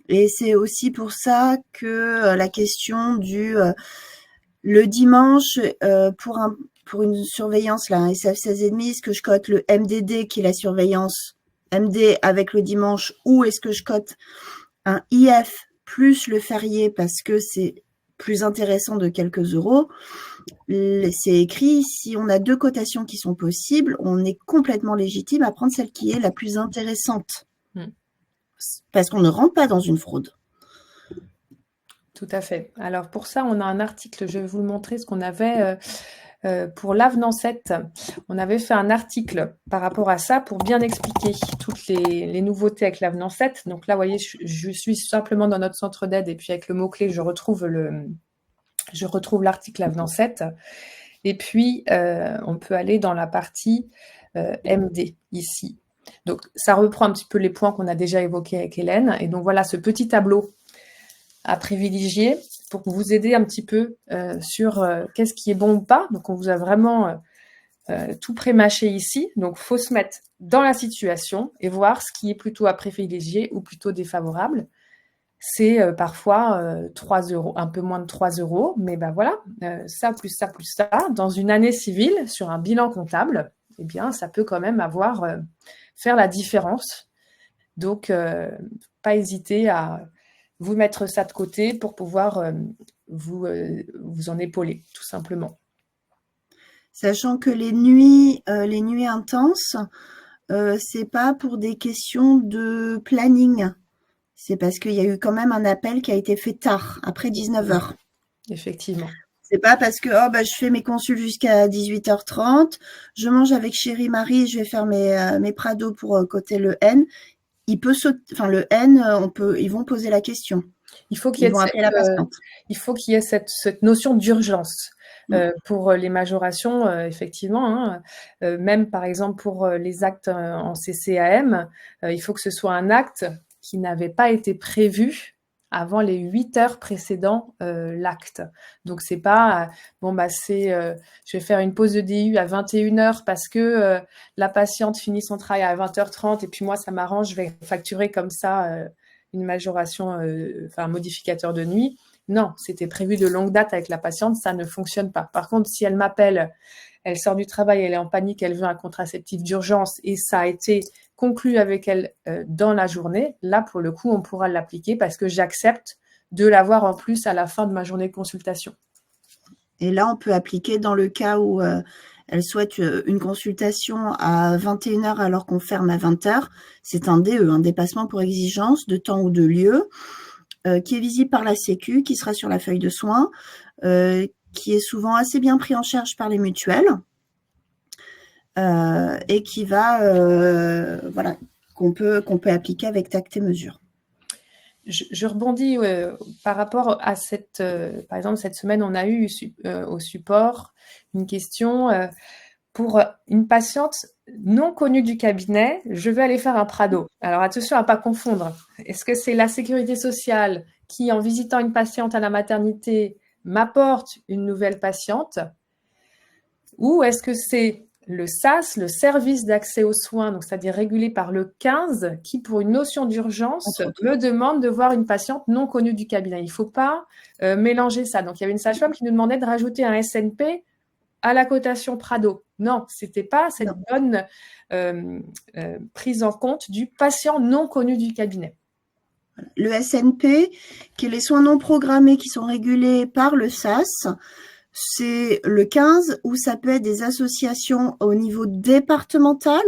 Et c'est aussi pour ça que la question le dimanche, pour une surveillance, là, un SF16,5, est-ce que je cote le MDD qui est la surveillance MD avec le dimanche, ou est-ce que je cote un IF plus le férié parce que c'est plus intéressant de quelques euros. C'est écrit, si on a deux cotations qui sont possibles, on est complètement légitime à prendre celle qui est la plus intéressante. Parce qu'on ne rentre pas dans une fraude. Tout à fait. Alors pour ça, on a un article, je vais vous le montrer, ce qu'on avait pour l'avenant 7. On avait fait un article par rapport à ça pour bien expliquer toutes les nouveautés avec l'avenant 7. Donc là, vous voyez, je suis simplement dans notre centre d'aide et puis avec le mot-clé, je retrouve l'article avenant 7. Et puis, on peut aller dans la partie MD ici. Donc, ça reprend un petit peu les points qu'on a déjà évoqués avec Hélène. Et donc, voilà ce petit tableau à privilégier pour vous aider un petit peu sur qu'est-ce qui est bon ou pas. Donc, on vous a vraiment tout pré-mâché ici. Donc, il faut se mettre dans la situation et voir ce qui est plutôt à privilégier ou plutôt défavorable. C'est parfois 3 €, un peu moins de 3 €, mais ben voilà, ça plus ça plus ça, dans une année civile, sur un bilan comptable, eh bien, ça peut quand même faire la différence. Donc, pas hésiter à vous mettre ça de côté pour pouvoir vous en épauler, tout simplement. Sachant que les nuits intenses, c'est pas pour des questions de planning. C'est parce qu'il y a eu quand même un appel qui a été fait tard, après 19h. Effectivement. C'est pas parce que je fais mes consults jusqu'à 18h30, je mange avec chérie Marie, je vais faire mes prados pour côté le N. Il peut le N, ils vont poser la question. Il faut qu'il y ait cette notion d'urgence. Pour les majorations, effectivement, même par exemple pour les actes en CCAM, il faut que ce soit un acte qui n'avait pas été prévu avant les 8 heures précédant l'acte. Donc, c'est pas, je vais faire une pause de DU à 21h parce que la patiente finit son travail à 20h30 et puis moi, ça m'arrange, je vais facturer comme ça une majoration, un modificateur de nuit. Non, c'était prévu de longue date avec la patiente, ça ne fonctionne pas. Par contre, si elle m'appelle, elle sort du travail, elle est en panique, elle veut un contraceptif d'urgence et ça a été conclu avec elle dans la journée, là, pour le coup, on pourra l'appliquer parce que j'accepte de l'avoir en plus à la fin de ma journée de consultation. Et là, on peut appliquer dans le cas où elle souhaite une consultation à 21h alors qu'on ferme à 20h. C'est un DE, un dépassement pour exigence de temps ou de lieu. qui est visible par la Sécu, qui sera sur la feuille de soins, qui est souvent assez bien pris en charge par les mutuelles, et qui va, voilà, qu'on peut appliquer avec tact et mesure. Je rebondis par rapport à par exemple, cette semaine, on a eu au support une question pour une patiente non connue du cabinet. Je vais aller faire un Prado. Alors attention à ne pas confondre. Est-ce que c'est la sécurité sociale qui, en visitant une patiente à la maternité, m'apporte une nouvelle patiente, ou est-ce que c'est le SAS, le service d'accès aux soins, donc c'est-à-dire régulé par le 15, qui, pour une notion d'urgence, me demande de voir une patiente non connue du cabinet. Il ne faut pas mélanger ça. Donc, il y avait une sage-femme qui nous demandait de rajouter un SNP à la cotation Prado. Non, ce n'était pas cette bonne prise en compte du patient non connu du cabinet. Le SNP, qui est les soins non programmés qui sont régulés par le SAS, c'est le 15, où ça peut être des associations au niveau départemental,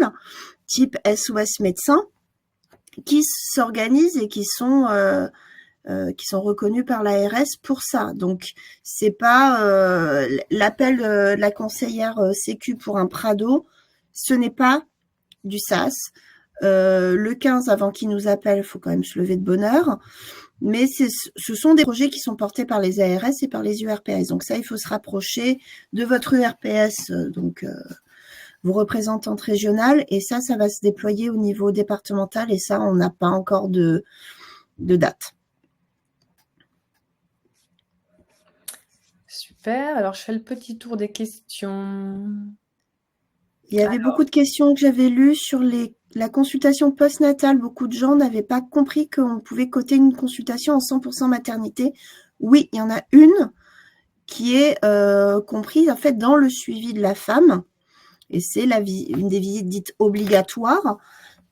type SOS médecins, qui s'organisent et qui sont reconnus par l'ARS pour ça. Donc, c'est pas l'appel de la conseillère Sécu pour un Prado, ce n'est pas du SAS. Le 15, avant qu'il nous appelle, il faut quand même se lever de bonne heure. Mais ce sont des projets qui sont portés par les ARS et par les URPS. Donc ça, il faut se rapprocher de votre URPS, donc vos représentantes régionales. Et ça va se déployer au niveau départemental. Et ça, on n'a pas encore de date. Super. Alors, je fais le petit tour des questions. Il y avait beaucoup de questions que j'avais lues sur la consultation postnatale. Beaucoup de gens n'avaient pas compris qu'on pouvait coter une consultation en 100% maternité. Oui, il y en a une qui est comprise en fait dans le suivi de la femme. Et c'est une des visites dites obligatoires.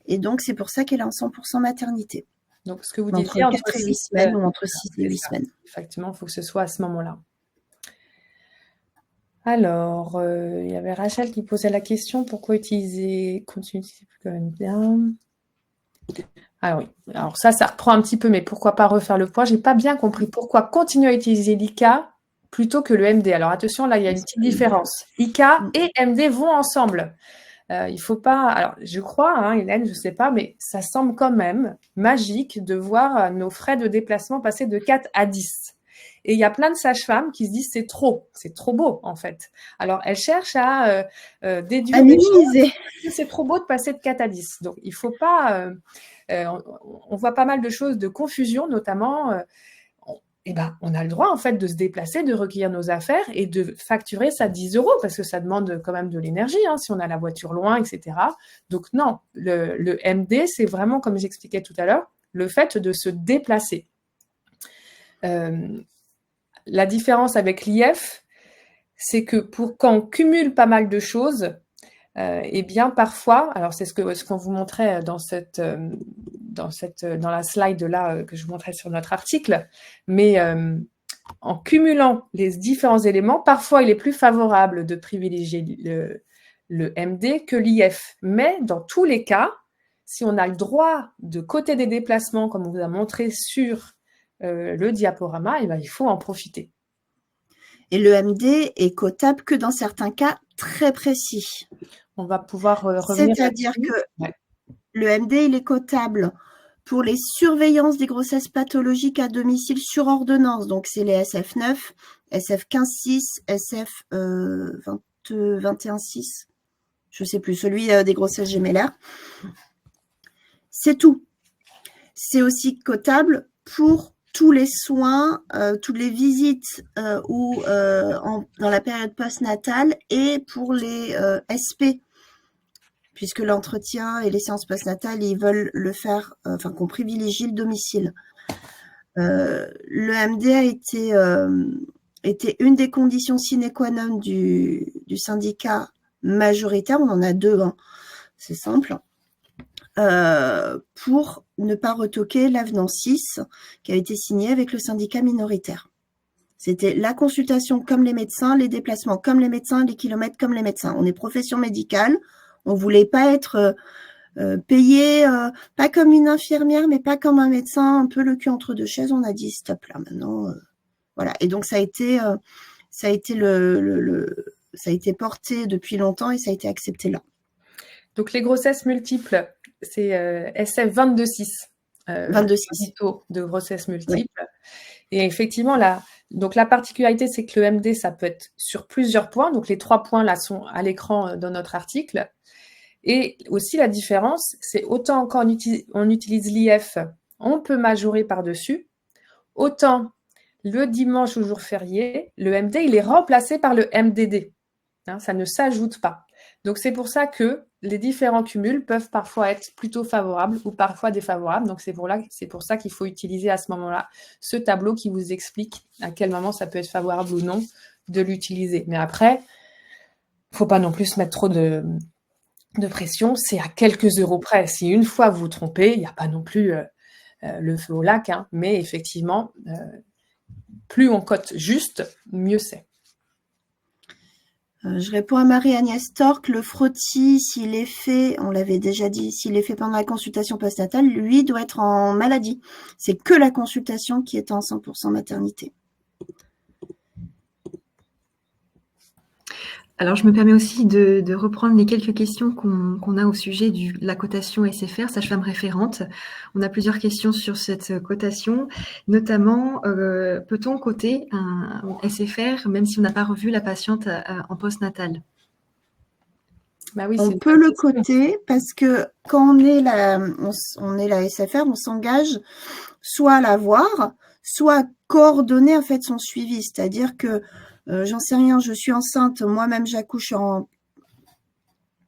Et donc, c'est pour ça qu'elle est en 100% maternité. Donc, ce que vous disiez, entre 4 et 8 semaines ou entre 6 et 8 semaines. Effectivement, il faut que ce soit à ce moment-là. Alors, il y avait Rachel qui posait la question, pourquoi utiliser continuité, c'est quand même bien. Ah oui, alors ça reprend un petit peu, mais pourquoi pas refaire le point? J'ai pas bien compris pourquoi continuer à utiliser l'ICA plutôt que le MD. Alors attention, là, il y a une petite différence. ICA et MD vont ensemble. Il faut pas. Alors, je crois, hein, Hélène, je sais pas, mais ça semble quand même magique de voir nos frais de déplacement passer de 4 à 10. Et il y a plein de sages-femmes qui se disent c'est trop beau en fait. Alors elles cherchent à déduire à minimiser. C'est trop beau de passer de 4 à 10. Donc il faut pas. On voit pas mal de choses de confusion, notamment. On a le droit en fait de se déplacer, de recueillir nos affaires et de facturer ça 10 € parce que ça demande quand même de l'énergie, hein, si on a la voiture loin, etc. Donc non, le MD, c'est vraiment, comme j'expliquais tout à l'heure, le fait de se déplacer. La différence avec l'IF, c'est que quand on cumule pas mal de choses, eh bien parfois, alors c'est ce qu'on vous montrait dans la slide là que je vous montrais sur notre article, mais en cumulant les différents éléments, parfois il est plus favorable de privilégier le MD que l'IF. Mais dans tous les cas, si on a le droit de coter des déplacements, comme on vous a montré sur le diaporama, eh bien, il faut en profiter. Et le MD est cotable que dans certains cas très précis. On va pouvoir revenir. C'est-à-dire que le MD, il est cotable pour les surveillances des grossesses pathologiques à domicile sur ordonnance. Donc, c'est les SF9, SF15-6, SF 21-6. Je ne sais plus, celui des grossesses gémellaires. C'est tout. C'est aussi cotable pour tous les soins, toutes les visites dans la période postnatale et pour les SP, puisque l'entretien et les séances postnatales, ils veulent le faire, qu'on privilégie le domicile. Le MD a été une des conditions sine qua non du syndicat majoritaire, on en a deux, hein, c'est simple, pour ne pas retoquer l'avenant 6 qui a été signé avec le syndicat minoritaire. C'était la consultation comme les médecins, les déplacements comme les médecins, les kilomètres comme les médecins. On est profession médicale, on ne voulait pas être payer, pas comme une infirmière, mais pas comme un médecin, un peu le cul entre deux chaises. On a dit stop là maintenant, voilà. Et donc ça a été ça a été porté depuis longtemps et ça a été accepté là. Donc les grossesses multiples, c'est SF 22-6, 22,6. taux de grossesse Oui. multiple. Et effectivement, donc la particularité, c'est que le MD, ça peut être sur plusieurs points. Donc les 3 points là sont à l'écran dans notre article. Et aussi la différence, c'est autant quand on utilise l'IF, on peut majorer par-dessus, autant le dimanche ou jour férié, le MD, il est remplacé par le MDD. Hein, ça ne s'ajoute pas. Donc c'est pour ça que les différents cumuls peuvent parfois être plutôt favorables ou parfois défavorables. Donc c'est pour ça qu'il faut utiliser à ce moment-là ce tableau qui vous explique à quel moment ça peut être favorable ou non de l'utiliser. Mais après, il ne faut pas non plus se mettre trop de pression. C'est à quelques euros près. Si une fois vous vous trompez, il n'y a pas non plus le feu au lac. Hein, mais effectivement, plus on cote juste, mieux c'est. Je réponds à Marie-Agnès Torque, le frottis, s'il est fait, on l'avait déjà dit, s'il est fait pendant la consultation postnatale, lui doit être en maladie. C'est que la consultation qui est en 100% maternité. Alors, je me permets aussi de reprendre les quelques questions qu'on a au sujet de la cotation SFR, sage-femme référente. On a plusieurs questions sur cette cotation, notamment, peut-on coter un SFR même si on n'a pas revu la patiente en postnatal? Bah oui, on peut le coter parce que quand on est la SFR, on s'engage soit à la voir, soit à coordonner en fait son suivi. C'est-à-dire que j'en sais rien, je suis enceinte, moi-même j'accouche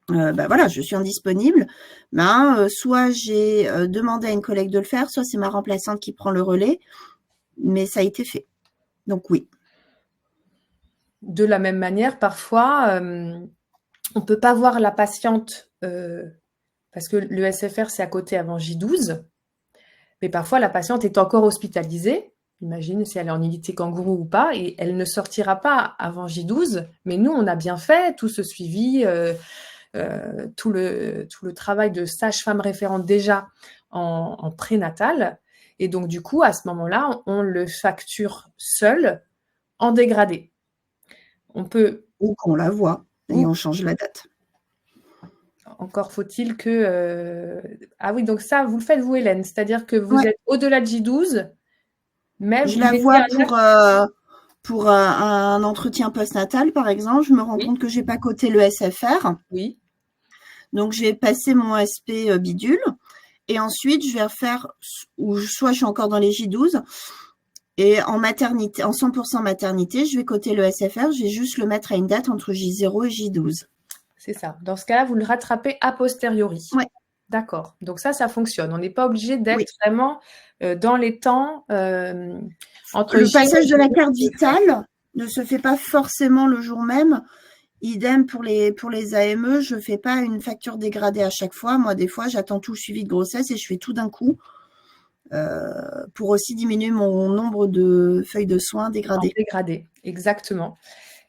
voilà, je suis indisponible. Soit j'ai demandé à une collègue de le faire, soit c'est ma remplaçante qui prend le relais, mais ça a été fait. Donc oui. De la même manière, parfois, on ne peut pas voir la patiente parce que le SFR, c'est à côté avant J12, mais parfois la patiente est encore hospitalisée. Imagine si elle est en unité kangourou ou pas, et elle ne sortira pas avant J12, mais nous, on a bien fait tout ce suivi, tout le travail de sage-femme référente déjà en prénatal, et donc du coup, à ce moment-là, on le facture seul en dégradé. On peut... Ou qu'on la voit, et on change la date. Encore faut-il que... Ah oui, donc ça, vous le faites vous, Hélène, c'est-à-dire que vous êtes au-delà de J12, mais je vous la mettez vois pour un entretien postnatal, par exemple. Je me rends compte que j'ai pas coté le SFR. Oui. Donc, je vais passer mon SP bidule. Et ensuite, je vais refaire, ou soit je suis encore dans les J12, et en maternité, en 100% maternité, je vais coter le SFR, je vais juste le mettre à une date entre J0 et J12. C'est ça. Dans ce cas-là, vous le rattrapez a posteriori. Ouais. D'accord. Donc ça fonctionne. On n'est pas obligé d'être vraiment dans les temps entre le passage de la carte vitale ne se fait pas forcément le jour même. Idem pour les AME, je ne fais pas une facture dégradée à chaque fois. Moi, des fois, j'attends tout le suivi de grossesse et je fais tout d'un coup pour aussi diminuer mon nombre de feuilles de soins dégradées. Dégradées, exactement.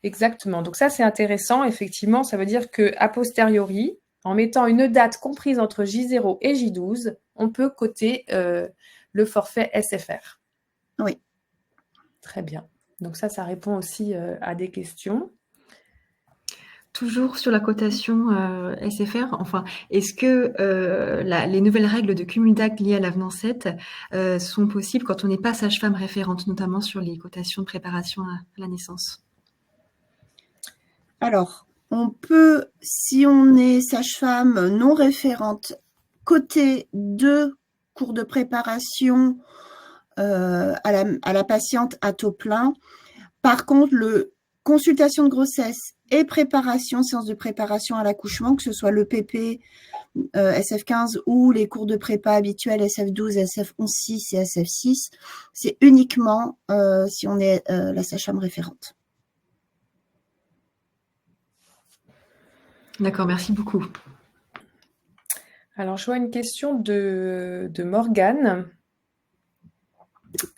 Exactement. Donc ça, c'est intéressant. Effectivement, ça veut dire qu'à posteriori, en mettant une date comprise entre J0 et J12, on peut coter le forfait SFR. Oui. Très bien. Donc ça répond aussi à des questions. Toujours sur la cotation SFR, enfin, est-ce que les nouvelles règles de cumul d'actes liées à l'avenant 7 sont possibles quand on n'est pas sage-femme référente, notamment sur les cotations de préparation à la naissance? Alors, on peut, si on est sage-femme non référente, coter 2 cours de préparation à la patiente à taux plein. Par contre, consultation de grossesse et préparation, séance de préparation à l'accouchement, que ce soit le PP, SF15 ou les cours de prépa habituels SF12, SF11-6 et SF6, c'est uniquement si on est la sage-femme référente. D'accord, merci beaucoup. Alors, je vois une question de Morgane.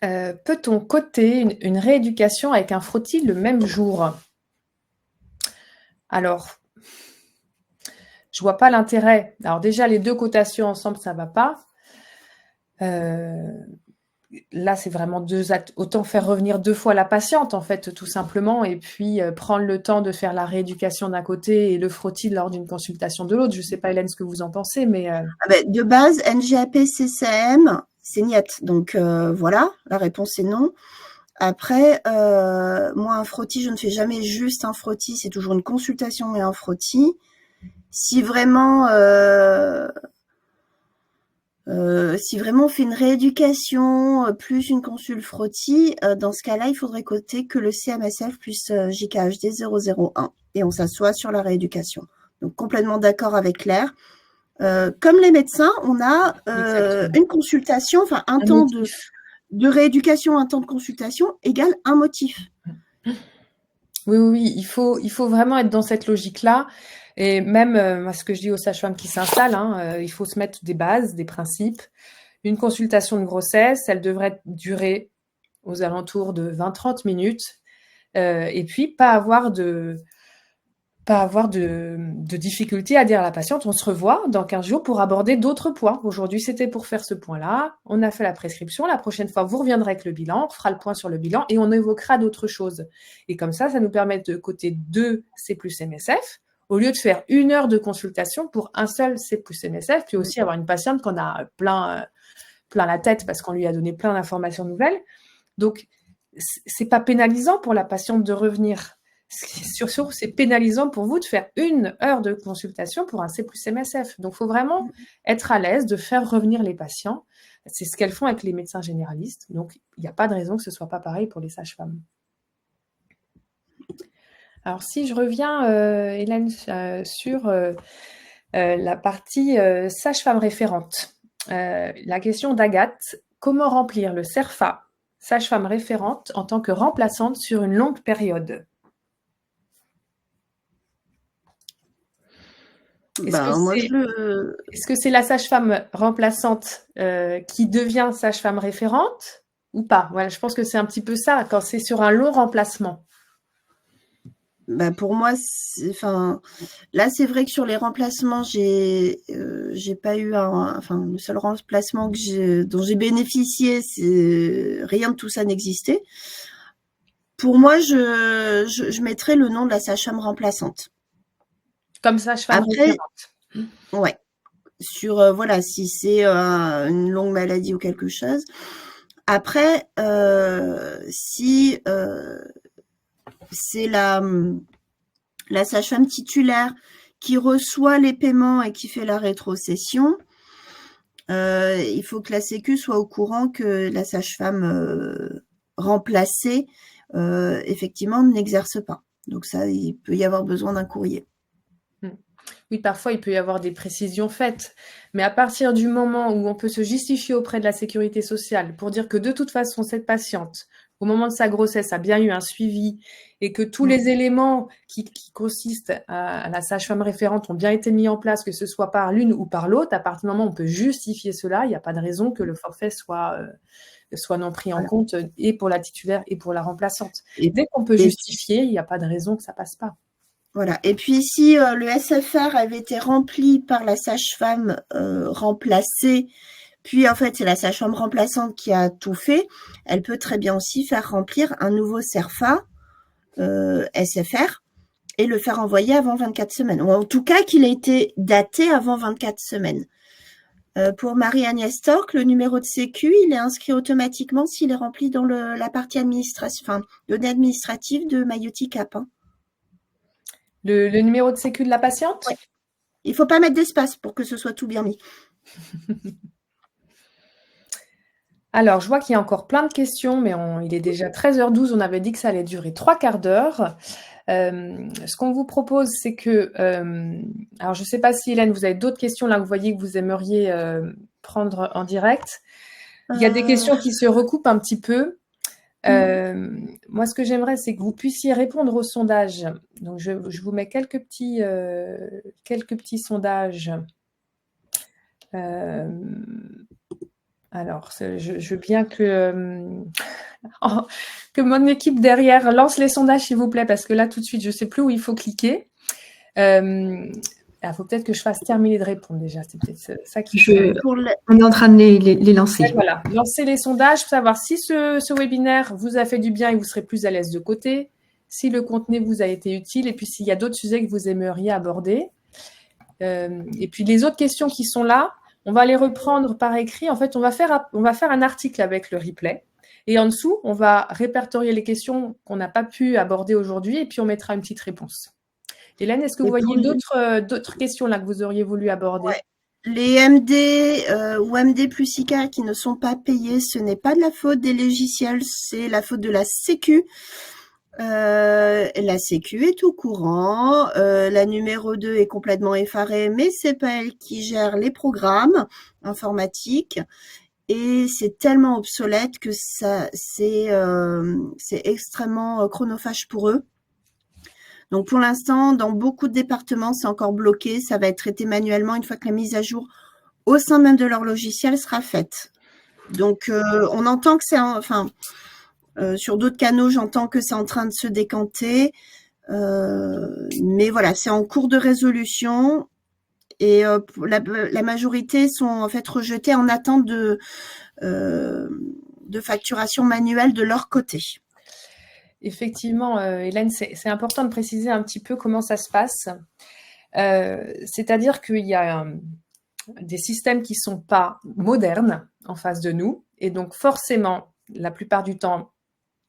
Peut-on coter une rééducation avec un frottis le même jour? Alors, je vois pas l'intérêt. Alors déjà, les 2 cotations ensemble, ça va pas. Là, c'est vraiment 2 actes. Autant faire revenir 2 fois la patiente, en fait, tout simplement, et puis prendre le temps de faire la rééducation d'un côté et le frottis lors d'une consultation de l'autre. Je sais pas, Hélène, ce que vous en pensez, mais De base, NGAP-CCM, c'est niet. Donc voilà, la réponse est non. Après, moi, un frottis, je ne fais jamais juste un frottis, c'est toujours une consultation et un frottis. Si vraiment on fait une rééducation plus une consulte frottis, dans ce cas-là, il faudrait coter que le CMSF plus JKHD 001 et on s'assoit sur la rééducation. Donc complètement d'accord avec Claire. Comme les médecins, on a une consultation, enfin un temps de rééducation, un temps de consultation égale un motif. Oui, il faut vraiment être dans cette logique-là. Et même, ce que je dis aux sages-femmes qui s'installent, il faut se mettre des bases, des principes. Une consultation de grossesse, elle devrait durer aux alentours de 20-30 minutes. Et puis, pas avoir de difficulté à dire à la patiente, on se revoit dans 15 jours pour aborder d'autres points. Aujourd'hui, c'était pour faire ce point-là. On a fait la prescription. La prochaine fois, vous reviendrez avec le bilan. On fera le point sur le bilan et on évoquera d'autres choses. Et comme ça nous permet de coter 2 C plus MSF au lieu de faire 1 heure de consultation pour un seul C plus MSF, puis aussi avoir une patiente qu'on a plein la tête parce qu'on lui a donné plein d'informations nouvelles. Donc, c'est pas pénalisant pour la patiente de revenir. Surtout, c'est pénalisant pour vous de faire 1 heure de consultation pour un C plus MSF. Donc, il faut vraiment être à l'aise de faire revenir les patients. C'est ce qu'elles font avec les médecins généralistes. Donc, il n'y a pas de raison que ce ne soit pas pareil pour les sages-femmes. Alors, si je reviens, Hélène, sur la partie sage-femme référente. La question d'Agathe, comment remplir le CERFA sage-femme référente en tant que remplaçante sur une longue période? Est-ce que c'est la sage-femme remplaçante qui devient sage-femme référente ou pas? Voilà, je pense que c'est un petit peu ça, quand c'est sur un long remplacement. Pour moi, là, c'est vrai que sur les remplacements, j'ai pas eu le seul remplacement dont j'ai bénéficié, rien de tout ça n'existait. Pour moi, je mettrais le nom de la sage-femme remplaçante. Comme sage-femme référente. Ouais. Sur, si c'est une longue maladie ou quelque chose. Après, si c'est la sage-femme titulaire qui reçoit les paiements et qui fait la rétrocession, il faut que la Sécu soit au courant que la sage-femme remplacée, effectivement, n'exerce pas. Donc ça, il peut y avoir besoin d'un courrier. Oui, parfois, il peut y avoir des précisions faites. Mais à partir du moment où on peut se justifier auprès de la sécurité sociale pour dire que de toute façon, cette patiente, au moment de sa grossesse, a bien eu un suivi et que tous les éléments qui consistent à la sage-femme référente ont bien été mis en place, que ce soit par l'une ou par l'autre, à partir du moment où on peut justifier cela, il n'y a pas de raison que le forfait soit non pris en compte et pour la titulaire et pour la remplaçante. Et dès qu'on peut justifier, il n'y a pas de raison que ça passe pas. Voilà. Et puis, si le SFR avait été rempli par la sage-femme remplacée, puis en fait, c'est la sage-femme remplaçante qui a tout fait, elle peut très bien aussi faire remplir un nouveau CERFA SFR et le faire envoyer avant 24 semaines. Ou en tout cas, qu'il ait été daté avant 24 semaines. Pour Marie-Agnès Torque, le numéro de sécu, il est inscrit automatiquement s'il est rempli dans la partie données administratives de Mayotte Cap. Le numéro de sécu de la patiente? Ouais. Il ne faut pas mettre d'espace pour que ce soit tout bien mis. Alors, je vois qu'il y a encore plein de questions, mais il est déjà 13h12. On avait dit que ça allait durer 3 quarts d'heure. Ce qu'on vous propose, c'est que... alors, je ne sais pas si, Hélène, vous avez d'autres questions là que vous voyez que vous aimeriez prendre en direct. Il y a des questions qui se recoupent un petit peu. Moi, ce que j'aimerais, c'est que vous puissiez répondre au sondage. Donc, je vous mets quelques petits sondages. Alors, je veux bien que mon équipe derrière lance les sondages, s'il vous plaît, parce que là, tout de suite, je ne sais plus où il faut cliquer. Il faut peut-être que je fasse terminer de répondre déjà. C'est peut-être ça qui On est en train de les lancer. Ouais, voilà, lancez les sondages pour savoir si ce webinaire vous a fait du bien et vous serez plus à l'aise de côté, si le contenu vous a été utile et puis s'il y a d'autres sujets que vous aimeriez aborder. Et puis les autres questions qui sont là, on va les reprendre par écrit. En fait, on va faire un article avec le replay. Et en dessous, on va répertorier les questions qu'on n'a pas pu aborder aujourd'hui et puis on mettra une petite réponse. Hélène, est-ce que vous voyez d'autres questions là que vous auriez voulu aborder? Ouais. Les MD ou MD plus IK qui ne sont pas payés, ce n'est pas de la faute des logiciels, c'est la faute de la Sécu. La Sécu est au courant, la numéro 2 est complètement effarée, mais c'est pas elle qui gère les programmes informatiques. Et c'est tellement obsolète que c'est extrêmement chronophage pour eux. Donc pour l'instant, dans beaucoup de départements, c'est encore bloqué. Ça va être traité manuellement une fois que la mise à jour au sein même de leur logiciel sera faite. Donc on entend que sur d'autres canaux, j'entends que c'est en train de se décanter. Mais voilà, c'est en cours de résolution. Et la majorité sont en fait rejetées en attente de facturation manuelle de leur côté. Effectivement, Hélène, c'est important de préciser un petit peu comment ça se passe. C'est-à-dire qu'il y a des systèmes qui ne sont pas modernes en face de nous. Et donc forcément, la plupart du temps,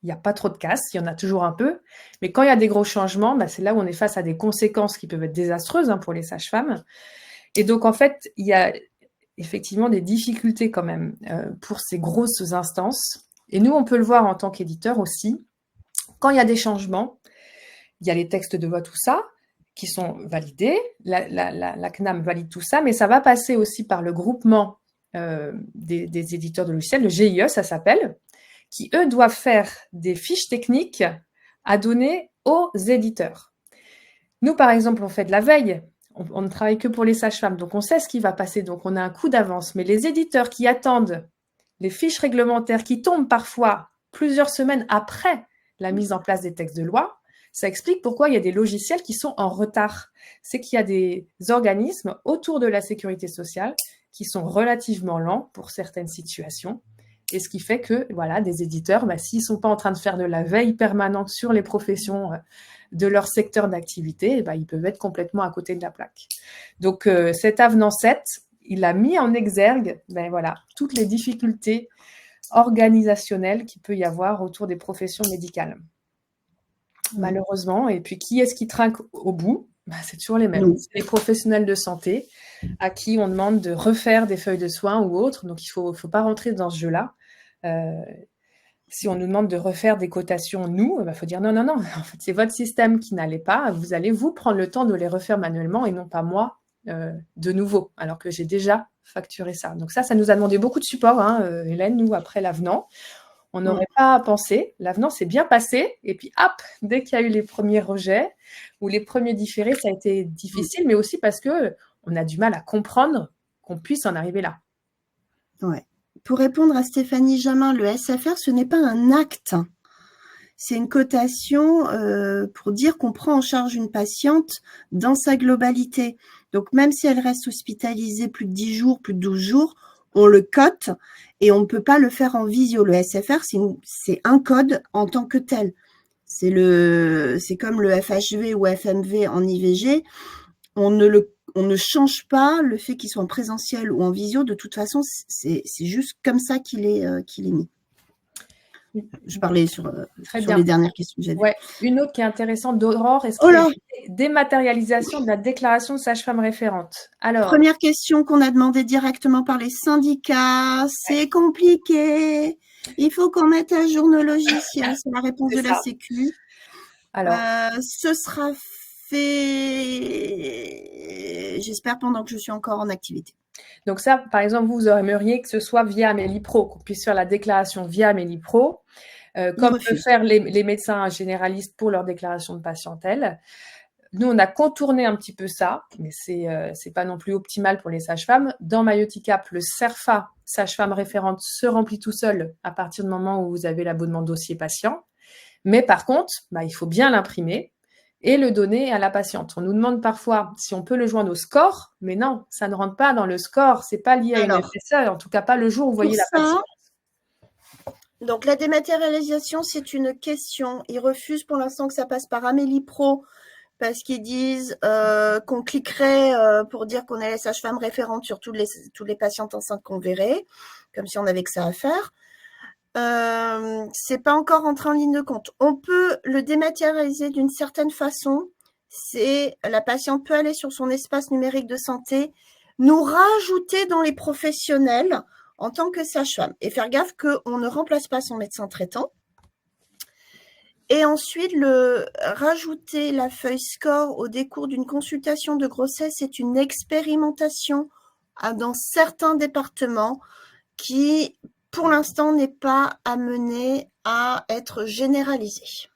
il n'y a pas trop de casse, il y en a toujours un peu. Mais quand il y a des gros changements, c'est là où on est face à des conséquences qui peuvent être désastreuses pour les sages-femmes. Et donc, en fait, il y a effectivement des difficultés quand même pour ces grosses instances. Et nous, on peut le voir en tant qu'éditeur aussi. Quand il y a des changements, il y a les textes de voix, tout ça, qui sont validés. La CNAM valide tout ça, mais ça va passer aussi par le groupement des éditeurs de logiciels, le GIE, ça s'appelle, qui, eux, doivent faire des fiches techniques à donner aux éditeurs. Nous, par exemple, on fait de la veille. On ne travaille que pour les sages-femmes, donc on sait ce qui va passer, donc on a un coup d'avance. Mais les éditeurs qui attendent les fiches réglementaires qui tombent parfois plusieurs semaines après la mise en place des textes de loi, ça explique pourquoi il y a des logiciels qui sont en retard. C'est qu'il y a des organismes autour de la sécurité sociale qui sont relativement lents pour certaines situations. Et ce qui fait que voilà, des éditeurs, s'ils ne sont pas en train de faire de la veille permanente sur les professions de leur secteur d'activité, ils peuvent être complètement à côté de la plaque. Donc, cet avenant 7, il a mis en exergue toutes les difficultés organisationnelles qu'il peut y avoir autour des professions médicales. Malheureusement. Et puis, qui est-ce qui trinque au bout? C'est toujours les mêmes. C'est les professionnels de santé à qui on demande de refaire des feuilles de soins ou autres. Donc, il ne faut pas rentrer dans ce jeu-là. Si on nous demande de refaire des cotations, nous, faut dire non. En fait, c'est votre système qui n'allait pas. Vous allez prendre le temps de les refaire manuellement et non pas moi de nouveau, alors que j'ai déjà facturé ça. Donc ça nous a demandé beaucoup de support, Hélène, nous, après l'avenant. On n'aurait pas pensé. L'avenant s'est bien passé. Et puis, hop, dès qu'il y a eu les premiers rejets ou les premiers différés, ça a été difficile, mais aussi parce qu'on a du mal à comprendre qu'on puisse en arriver là. Ouais. Pour répondre à Stéphanie Jamin, le SFR, ce n'est pas un acte. C'est une cotation pour dire qu'on prend en charge une patiente dans sa globalité. Donc, même si elle reste hospitalisée plus de 10 jours, plus de 12 jours, on le cote et on ne peut pas le faire en visio. Le SFR, c'est un code en tant que tel. C'est comme le FHV ou FMV en IVG. On ne change pas le fait qu'il soit en présentiel ou en visio. De toute façon, c'est juste comme ça qu'il est mis. Je parlais sur les dernières questions que j'avais. Ouais. Une autre qui est intéressante d'Aurore, est-ce qu'il y a une dématérialisation de la déclaration de sage-femme référente? Alors, première question qu'on a demandée directement par les syndicats, c'est compliqué. Il faut qu'on mette à jour nos logiciels. C'est la réponse de la Sécu. Alors, ce sera fait, j'espère, pendant que je suis encore en activité. Donc ça, par exemple, vous aimeriez que ce soit via Amélie Pro, qu'on puisse faire la déclaration via Amélie Pro, comme peuvent faire les médecins généralistes pour leur déclaration de patientèle. Nous, on a contourné un petit peu ça, mais c'est pas non plus optimal pour les sages-femmes. Dans MyOTICAP, le CERFA, sage-femme référente, se remplit tout seul à partir du moment où vous avez l'abonnement dossier patient. Mais par contre, il faut bien l'imprimer. et le donner à la patiente. On nous demande parfois si on peut le joindre au score, mais non, ça ne rentre pas dans le score, c'est pas lié à une Alors, FSE, en tout cas pas le jour où vous voyez la patiente. Donc la dématérialisation, c'est une question. Ils refusent pour l'instant que ça passe par Amélie Pro parce qu'ils disent qu'on cliquerait pour dire qu'on est la sage-femme référente sur tous les patientes enceintes qu'on verrait, comme si on avait que ça à faire. C'est pas encore entré en ligne de compte. On peut le dématérialiser d'une certaine façon. C'est la patiente peut aller sur son espace numérique de santé, nous rajouter dans les professionnels en tant que sage-femme et faire gaffe qu'on ne remplace pas son médecin traitant. Et ensuite, rajouter la feuille score au décours d'une consultation de grossesse, c'est une expérimentation dans certains départements qui, pour l'instant, n'est pas amenée à être généralisée.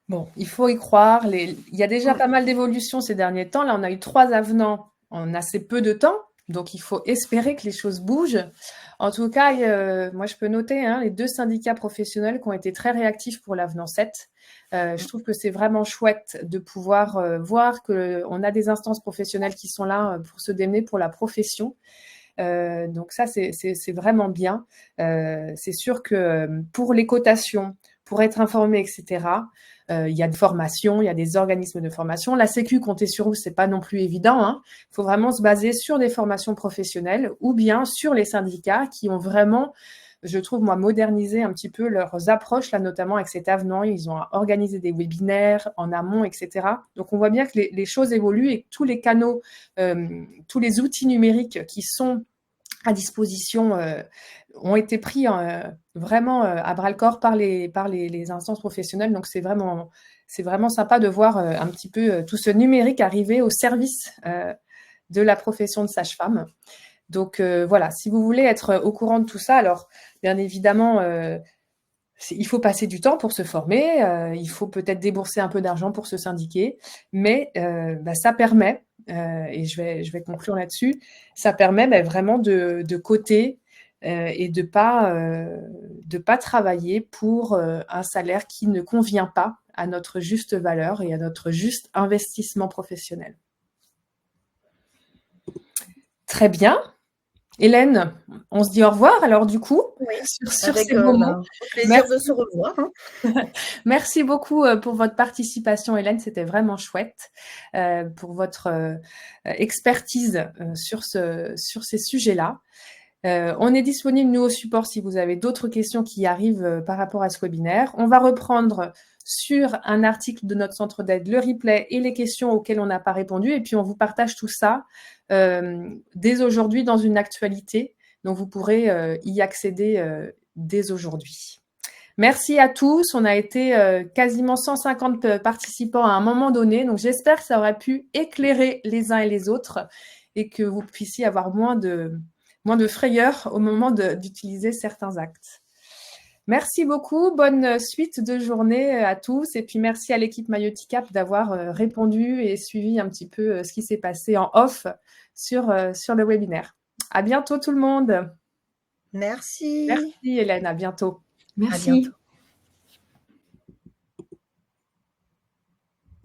Bon, il faut y croire. Il y a déjà pas mal d'évolutions ces derniers temps. Là, on a eu 3 avenants en assez peu de temps. Donc, il faut espérer que les choses bougent. En tout cas, moi, je peux noter les 2 syndicats professionnels qui ont été très réactifs pour l'avenant 7. Je trouve que c'est vraiment chouette de pouvoir voir qu'on a des instances professionnelles qui sont là pour se démener pour la profession. Donc ça, c'est vraiment bien. C'est sûr que pour les cotations, pour être informé, etc., il y a des formations, il y a des organismes de formation. La Sécu, compter sur vous, c'est pas non plus évident. Il faut vraiment se baser sur des formations professionnelles ou bien sur les syndicats qui ont vraiment, je trouve, moi, modernisé un petit peu leurs approches, là, notamment avec cet avenant. Ils ont organisé des webinaires en amont, etc. Donc, on voit bien que les choses évoluent et que tous les canaux, tous les outils numériques qui sont à disposition ont été pris vraiment à bras-le-corps par les instances professionnelles. Donc, c'est vraiment sympa de voir un petit peu tout ce numérique arriver au service de la profession de sage-femme. Donc, voilà, si vous voulez être au courant de tout ça, alors, bien évidemment, il faut passer du temps pour se former, il faut peut-être débourser un peu d'argent pour se syndiquer, mais ça permet, et je vais conclure là-dessus, ça permet vraiment de coter et de pas travailler pour un salaire qui ne convient pas à notre juste valeur et à notre juste investissement professionnel. Très bien. Hélène, on se dit au revoir alors du coup, oui, sur ces beaux mots. Plaisir de se revoir. Merci beaucoup pour votre participation, Hélène. C'était vraiment chouette pour votre expertise sur ces sujets-là. On est disponible, nous, au support, si vous avez d'autres questions qui arrivent par rapport à ce webinaire. On va reprendre sur un article de notre centre d'aide le replay et les questions auxquelles on n'a pas répondu. Et puis, on vous partage tout ça dès aujourd'hui dans une actualité. Donc, vous pourrez y accéder dès aujourd'hui. Merci à tous. On a été quasiment 150 participants à un moment donné. Donc, j'espère que ça aura pu éclairer les uns et les autres et que vous puissiez avoir moins de frayeur au moment d'utiliser certains actes. Merci beaucoup. Bonne suite de journée à tous. Et puis, merci à l'équipe Mayoticap d'avoir répondu et suivi un petit peu ce qui s'est passé en off sur le webinaire. À bientôt tout le monde. Merci. Merci Hélène, à bientôt. Merci. À bientôt.